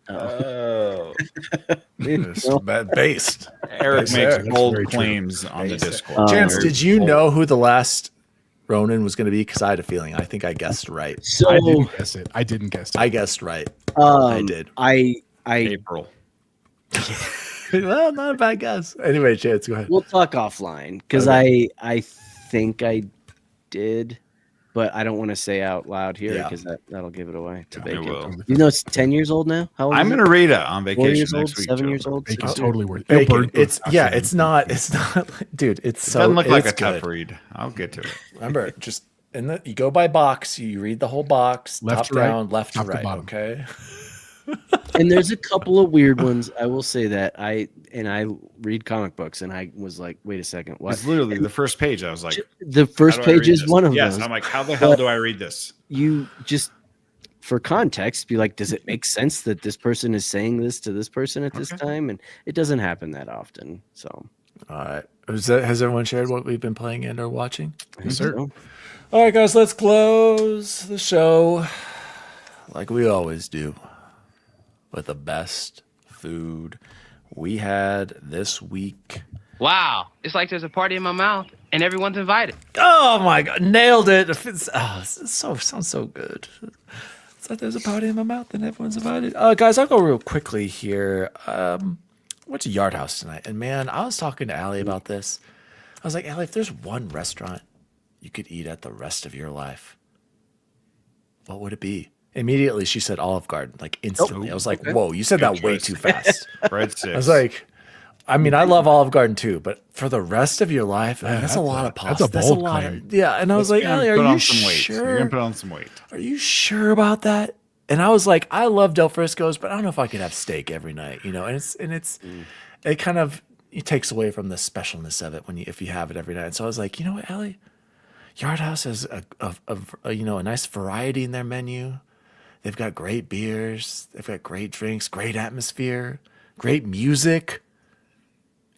Based.
Eric makes bold claims on the Discord.
Chance, did you know who the last Ronin was going to be? Because I had a feeling. I think I guessed right.
So
I didn't guess it. I didn't guess it.
I guessed right. I did.
April.
Well, not a bad guess. Anyway, Chance, go ahead.
We'll talk offline because I think I did, but I don't want to say out loud here because that'll give it away to Bacon. You know, it's 10 years old now. How old
I'm
is
going to read it on
4
vacation
years old,
next week.
7 years old.
Bacon's totally worth it.
Bacon, it's not, dude. It's so.
Doesn't look like a
it's
tough
good.
read. I'll get to it.
Remember, just you go by box. You read the whole box,
Left
top
to right,
down, left to
top to
right.
bottom.
Okay.
And there's a couple of weird ones. I will say that I read comic books, and I was like, wait a second, what?
It's literally the first page. I was like,
the first
how do I
page
read
is
this?
one of
Yes,
those.
I'm like, how the hell do I read this?
You just, for context, be like, does it make sense that this person is saying this to this person at this time? And it doesn't happen that often. So,
All right. Has everyone shared what we've been playing and or watching?
Yes, sir.
so,
All right, guys, let's close the show like we always do with the best food we had this week.
Wow. It's like there's a party in my mouth and everyone's invited.
Oh my God, nailed it. Sounds so good. It's like there's a party in my mouth and everyone's invited. Guys, I'll go real quickly here. Went to Yard House tonight, and man, I was talking to Allie about this. I was like, Allie, if there's one restaurant you could eat at the rest of your life, what would it be? Immediately, she said Olive Garden, like instantly. I was like, whoa, you said that way too fast.
Breadsticks.
I was like, I mean, I love Olive Garden too, but for the rest of your life, man, that's a lot of pasta.
That's a bold claim.
Yeah, and I was like, Allie, are you
You're
sure?
gonna put on some weight.
Are you sure about that? And I was like, I love Del Frisco's, but I don't know if I could have steak every night, you know. It kind of takes away from the specialness of it if you have it every night. So I was like, you know what, Allie, Yard House has a nice variety in their menu. They've got great beers, they've got great drinks, great atmosphere, great music.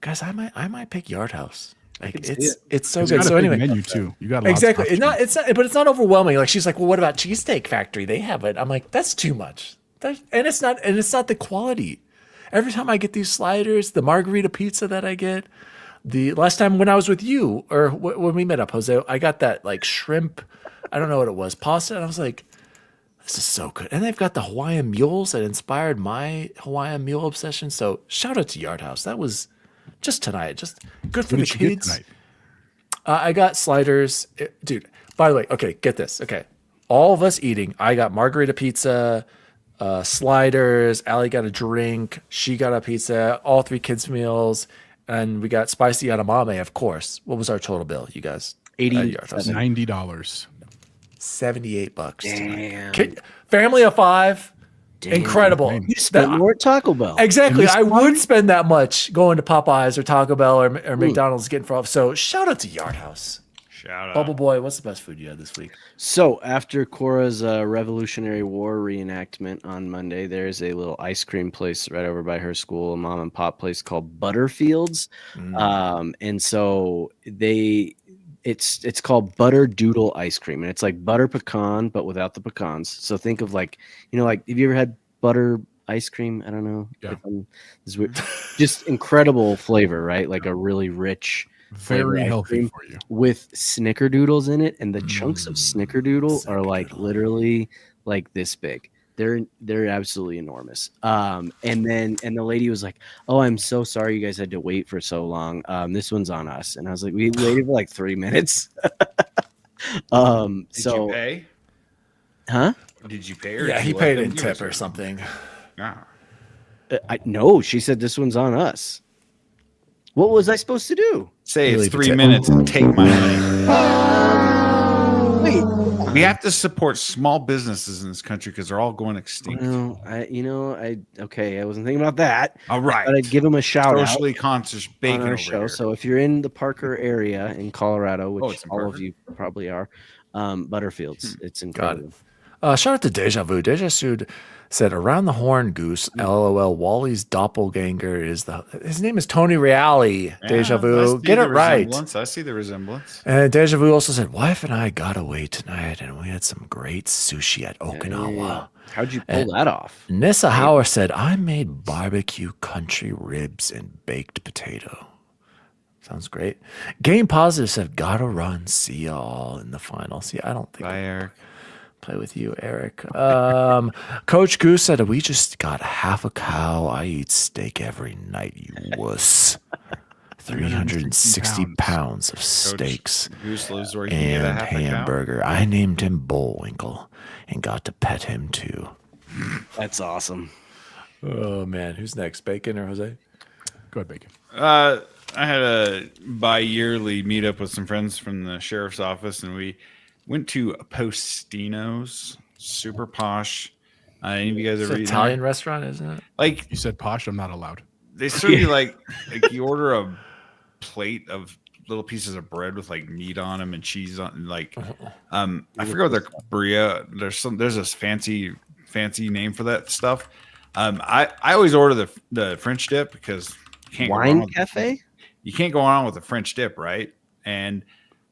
Guys, I might pick Yard House. Like it's so
It's
good.
got
So
a big
anyway,
menu too. You got
exactly.
Lots of
But it's not overwhelming. Like she's like, well, what about Cheesesteak Factory? They have it. I'm like, that's too much. And it's not the quality. Every time I get these sliders, the margarita pizza that I get, the last time when I was with you or when we met up, Jose, I got that like shrimp. I don't know what it was, pasta, and I was like, this is so good. And they've got the Hawaiian mules that inspired my Hawaiian mule obsession. So shout out to Yard House. That was just tonight. Just good for the
What did you get
kids.
tonight?
I got sliders. Dude, by the way, okay, get this. Okay. All of us eating. I got margarita pizza, sliders. Allie got a drink. She got a pizza. All three kids' meals. And we got spicy edamame, of course. What was our total bill, you guys?
$90.
$78
damn.
tonight. Family of 5.
Damn.
Incredible.
You spent more at Taco Bell.
Exactly.
this
I would spend that much going to Popeyes or Taco Bell or McDonald's getting for. So shout out to Yard House.
Shout out.
Bubble Boy, what's the best food you had this week?
So after Cora's Revolutionary War reenactment on Monday, there's a little ice cream place right over by her school, a mom and pop place called Butterfields. And so it's called Butter Doodle ice cream, and it's like butter pecan but without the pecans. So think of like, like, have you ever had butter ice cream? I don't know.
Yeah.
This is weird. Just incredible flavor, right? Like a really rich,
very healthy for you,
with snickerdoodles in it, and the chunks of snickerdoodle are like literally like this big. They're absolutely enormous. And the lady was like, "Oh, I'm so sorry you guys had to wait for so long. This one's on us." And I was like, "We waited for like 3 minutes."
Did you pay?
Huh?
Did you pay? Or
Yeah,
did
he
you let
paid
them
in
give
tip
us
or
it?
something.
Ah.
No, she said this one's on us. What was I supposed to do?
Say
Really
it's 3
tip.
minutes and take my money.
Wait.
We have to support small businesses in this country because they're all going extinct.
Well, I wasn't thinking about that.
All right.
But I'd give them a shout out
Socially conscious
on
bacon
our
over
show.
here.
So if you're in the Parker area in Colorado, which
it's in
all of
Parker?
you probably are, Butterfields, it's incredible.
Shout out to Deja Vu. Deja Vu said, "Around the horn, Goose. LOL. Wally's doppelganger his name is Tony Reale. Deja Vu. Get it right."
I see the resemblance.
And Deja Vu also said, "Wife and I got away tonight, and we had some great sushi at Okinawa."
How'd you pull that off?
Nissa Hauer said, "I made barbecue country ribs and baked potato." Sounds great. Game Positive said, "Gotta run. See y'all in the final." See, I don't think
Bye, Eric.
play with you, Eric. Coach Goose said, "We just got half a cow. I eat steak every night, you wuss." 360 pounds of steaks
Goose lives where you can get a
and
half a cow.
hamburger. I named him Bullwinkle and got to pet him too.
That's awesome.
Oh man, who's next? Bacon or Jose?
Go ahead, Bacon.
I had a bi-yearly meetup with some friends from the sheriff's office, and we went to Postino's, super posh. Any of you guys
It's
ever
an
eaten
Italian
there?
restaurant, isn't it?
Like
You said posh. I'm not allowed.
they serve you like you order a plate of little pieces of bread with like meat on them and cheese on, like I forget what they're bria. There's this fancy name for that stuff. I always order the French dip because you can't go wrong
Wine
with
cafe?
you can't go on with a French dip, right? And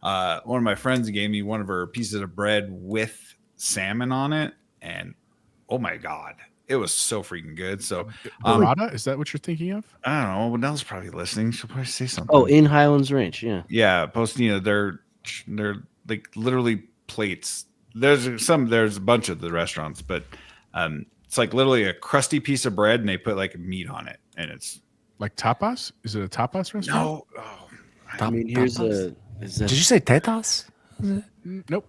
one of my friends gave me one of her pieces of bread with salmon on it, and oh my god, it was so freaking good. So
Burrata, is that what you're thinking of?
I don't know. Nell's probably listening. She'll probably say something.
Oh, in Highlands Ranch, yeah.
Yeah, Postino. They're like literally plates. There's a bunch of the restaurants, but it's like literally a crusty piece of bread, and they put like meat on it, and it's
Like tapas? Is it a tapas restaurant?
no. Oh,
I mean, here's a.
Did you say tetas?
Nope.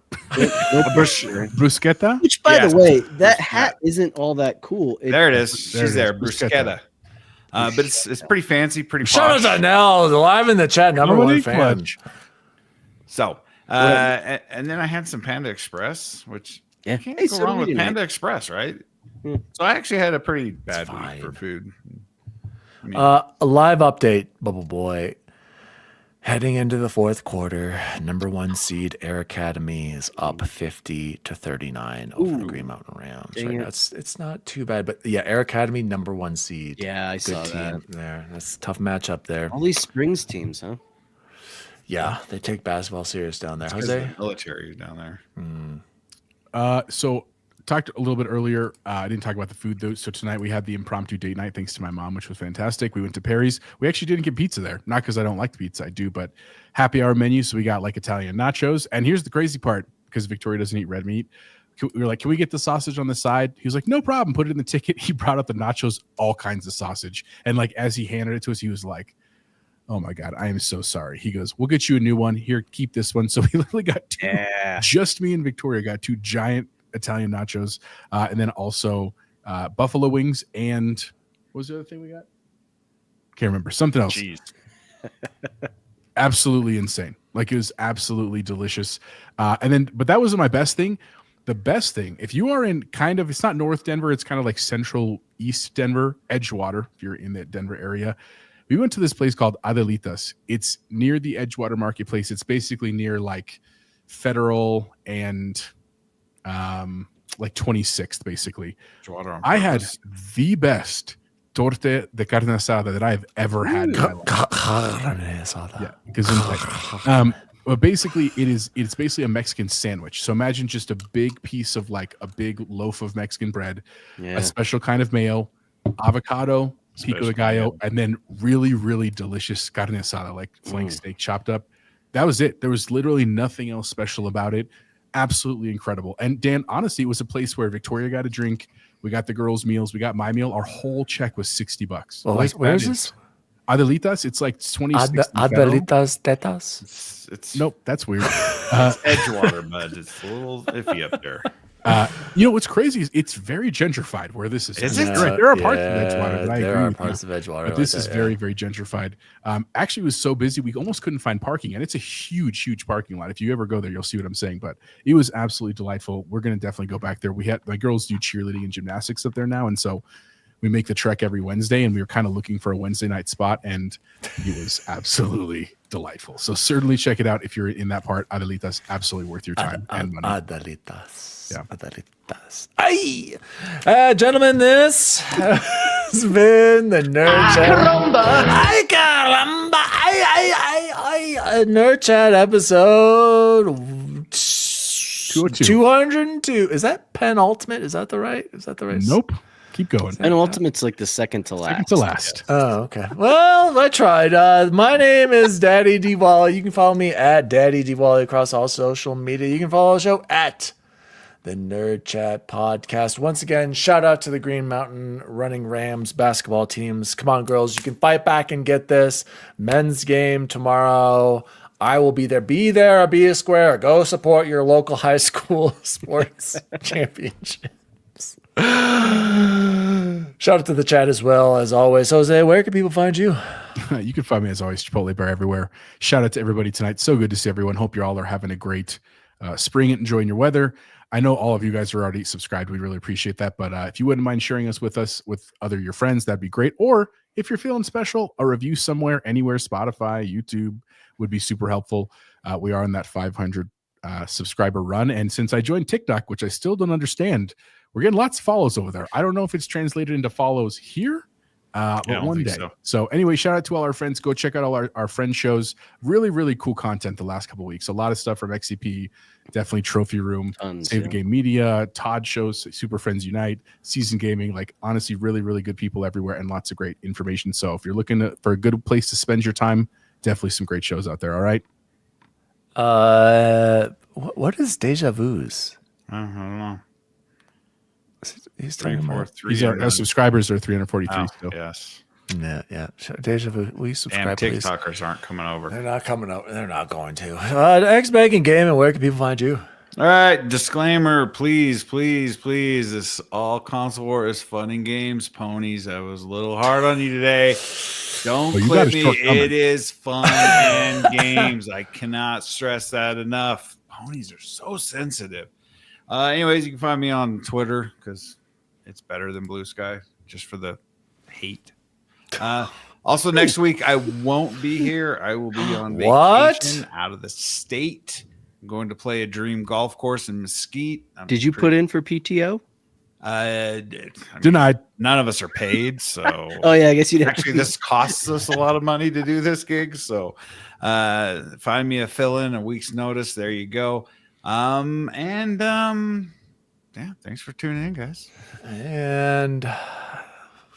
bruschetta.
Which, by
Yes.
the way, that hat isn't all that cool.
There it is.
There
She's
it
there.
is,
Bruschetta. But it's pretty fancy, pretty
Shout out
posh.
to Nell, live in the chat, number one
Dominique
fan.
Pledge.
So, and then I had some Panda Express, which
Yeah.
you can't
Hey,
go
so
wrong
did
with
we, Nick.
Panda Express, right?
Yeah.
So I actually had a pretty bad week
fine.
for food. I mean,
A live update, Bubble Boy. Heading into the fourth quarter, number one seed Air Academy is up 50-39 over the Green Mountain Rams.
Dang
Right
it.
now, it's not too bad, but yeah, Air Academy number one seed.
Yeah, I saw that.
there. That's a tough matchup there.
All these Springs teams, huh?
Yeah, they take basketball serious down there.
because
Jose,
the military down there.
So talked a little bit earlier. I didn't talk about the food though. So tonight we had the impromptu date night thanks to my mom, which was fantastic. We went to Perry's. We actually didn't get pizza there, not because I don't like the pizza, I do, but happy hour menu. So we got like Italian nachos. And here's the crazy part, because Victoria doesn't eat red meat. We were like, can we get the sausage on the side? He was like, no problem. Put it in the ticket. He brought out the nachos, all kinds of sausage. And like as he handed it to us, he was like, oh my God, I am so sorry. He goes, we'll get you a new one. Here, keep this one. So we literally got two.
Yeah.
Just me and Victoria got two giant Italian nachos, and then also buffalo wings, and what was the other thing we got? Can't remember. Something else.
Jeez.
Absolutely insane. Like it was absolutely delicious. But that wasn't my best thing. The best thing, if you are in kind of, it's not North Denver, it's kind of like central East Denver, Edgewater, if you're in that Denver area. We went to this place called Adelitas. It's near the Edgewater Marketplace. It's basically near like Federal and like 26th, basically. I had the best torte de carne asada that I've ever had in my life. Yeah, because but basically it's basically a Mexican sandwich. So imagine just a big piece of like a big loaf of Mexican bread, a special kind of mayo, avocado, pico de gallo, and then really, really delicious carne asada, like flank steak chopped up. That was it. There was literally nothing else special about it. Absolutely incredible. And Dan, honestly, it was a place where Victoria got a drink. We got the girls' meals. We got my meal. Our whole check was $60.
Well,
like,
where is this?
Adelitas. It's like 26.
Adelitas tetas.
It's
nope. That's weird.
It's Edgewater, bud. It's a little iffy up there.
You know what's crazy is it's very gentrified where this is.
Is it?
Right. There are parts of Edgewater that I
there
agree
are
with
parts
you,
of Edgewater,
but this
like
is
that,
very, very gentrified. Actually, it was so busy we almost couldn't find parking, and it's a huge, huge parking lot. If you ever go there, you'll see what I'm saying. But it was absolutely delightful. We're going to definitely go back there. We had my girls do cheerleading and gymnastics up there now, and so we make the trek every Wednesday, and we were kind of looking for a Wednesday night spot, and it was absolutely delightful. So certainly check it out if you're in that part. Adelitas, absolutely worth your time and money.
Adelitas.
Yeah.
Adelitas. Ay! Gentlemen, this has been the Nerd Chat. Ay, caramba! Ay, Nerd Chat episode 202. Is that penultimate? Is that the right?
Nope. Keep going.
And Ultimate's like the second to last.
Second to last.
Oh, okay. Well, I tried. My name is Daddy D Wally. You can follow me at Daddy D Wally across all social media. You can follow the show at the Nerd Chat Podcast. Once again, shout out to the Green Mountain Running Rams basketball teams. Come on, girls. You can fight back and get this. Men's game tomorrow. I will be there. Be there or be a square. Go support your local high school sports championship. Shout out to the chat as well, as always. Jose, where can people find you?
You can find me, as always, Chipotle Bear everywhere. Shout out to everybody tonight. So good to see everyone. Hope you all are having a great spring and enjoying your weather. I know all of you guys are already subscribed. We really appreciate that. But if you wouldn't mind sharing us with other your friends, that'd be great. Or if you're feeling special, a review somewhere, anywhere, Spotify, YouTube would be super helpful. We are on that 500 subscriber run. And since I joined TikTok, which I still don't understand, we're getting lots of follows over there. I don't know if it's translated into follows here, but one day. So anyway, shout out to all our friends. Go check out all our friend shows. Really, really cool content the last couple of weeks. A lot of stuff from XCP, definitely Trophy Room, Save the Game Media, Todd shows, Super Friends Unite, Season Gaming. Like, honestly, really, really good people everywhere and lots of great information. So if you're looking for a good place to spend your time, definitely some great shows out there. All right.
What is Deja Vu's?
I don't know.
He's talking about
our subscribers are 343 still.
Yes.
Yeah. Deja Vu. We subscribe.
Damn, TikTokers aren't coming over.
They're not coming over. They're not going to. X-Bacon Gaming. Where can people find you?
All right. Disclaimer, please. This all console war is fun and games, ponies. I was a little hard on you today. Don't quit me. It is fun and games. I cannot stress that enough. Ponies are so sensitive. Anyways, you can find me on Twitter because it's better than Blue Sky, just for the hate. Also, next week I won't be here. I will be on vacation out of the state. I'm going to play a dream golf course in Mesquite.
Did you put in for PTO?
Denied.
None of us are paid, so.
Oh yeah, I guess you did.
Actually, this costs us a lot of money to do this gig, so find me a fill-in, a week's notice. There you go. Yeah, thanks for tuning in, guys.
And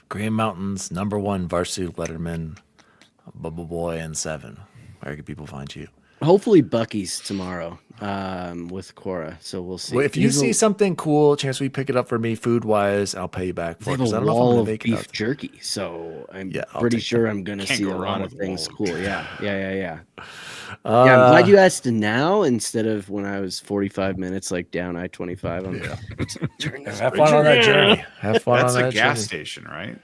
Green Mountain's #1 varsity letterman, Bubble Boy and 7. Where can people find you?
Hopefully Bucky's tomorrow with Cora. So we'll see.
Well, if you see something cool, chance we pick it up for me food wise, I'll pay you back for it.
I don't know if I'm beef jerky, so I'm pretty sure I'm going to see a lot of things cool. Yeah. I'm glad you asked now instead of when I was 45 minutes like down I-25.
Have fun on that journey. Have fun
That's
on that
a gas
journey.
Station, right?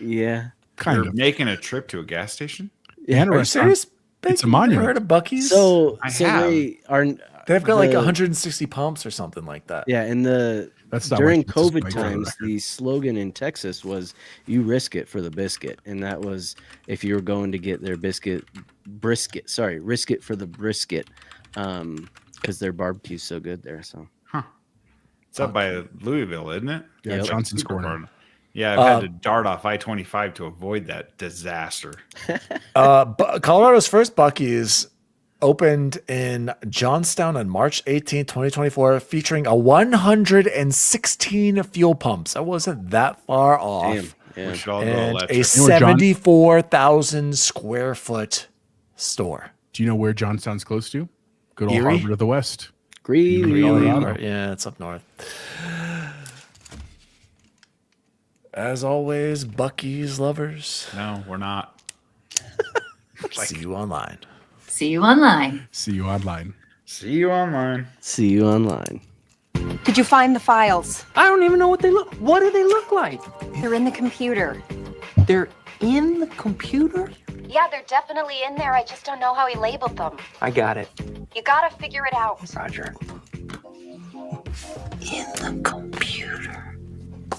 Yeah.
You're making a trip to a gas station?
Yeah. Are you serious?
It's a monument.
Heard of Bucky's?
So they are.
They've got like 160 pumps or something like that.
Yeah, and the
That's not
during
what Jesus
COVID
Christ
times.
record.
The slogan in Texas was "You risk it for the biscuit," and that was if you were going to get their risk it for the brisket, because their barbecue's so good there. So,
It's up by Louisville, isn't it?
Yeah,
Yep.
Johnson's Corner.
Yeah, I've had to dart off I-25 to avoid that disaster.
Colorado's first Buc-ee's opened in Johnstown on March 18, 2024, featuring a 116 fuel pumps. I wasn't that far off.
damn, yeah.
We should all go
And
electric.
a
You know where John-
74,000 square foot store.
Do you know where Johnstown's close to? Good old
Erie?
Harvard of the West.
Greeley.
Colorado.
Yeah, it's up north. As always, Buc-ee's lovers.
No, we're not.
See you online.
See you online.
See you online.
See you online.
See you online.
Did you find the files?
I don't even know what they look. What do they look like?
They're in the computer.
They're in the computer?
Yeah, they're definitely in there. I just don't know how he labeled them.
I got it.
You gotta figure it out.
Roger.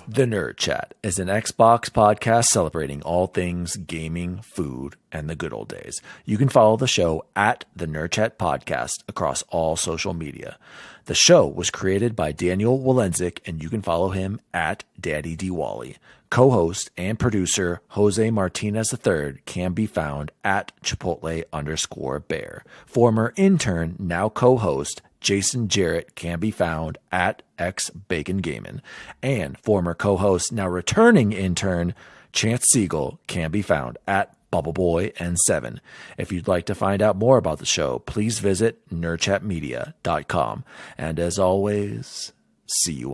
The Nerd Chat is an Xbox podcast celebrating all things gaming, food, and the good old days. You can follow the show at the Nerd Chat Podcast across all social media. The show was created by Daniel Walenzik, and you can follow him at Daddy D. Wally. Co-host and producer Jose Martinez III can be found at Chipotle_Bear. Former intern, now co-host Jason Jarrett can be found at XBaconGaming. And former co-host, now returning intern Chance Siegel can be found at BubbleBoy N7. If you'd like to find out more about the show, please visit nerdchatmedia.com. And as always, see you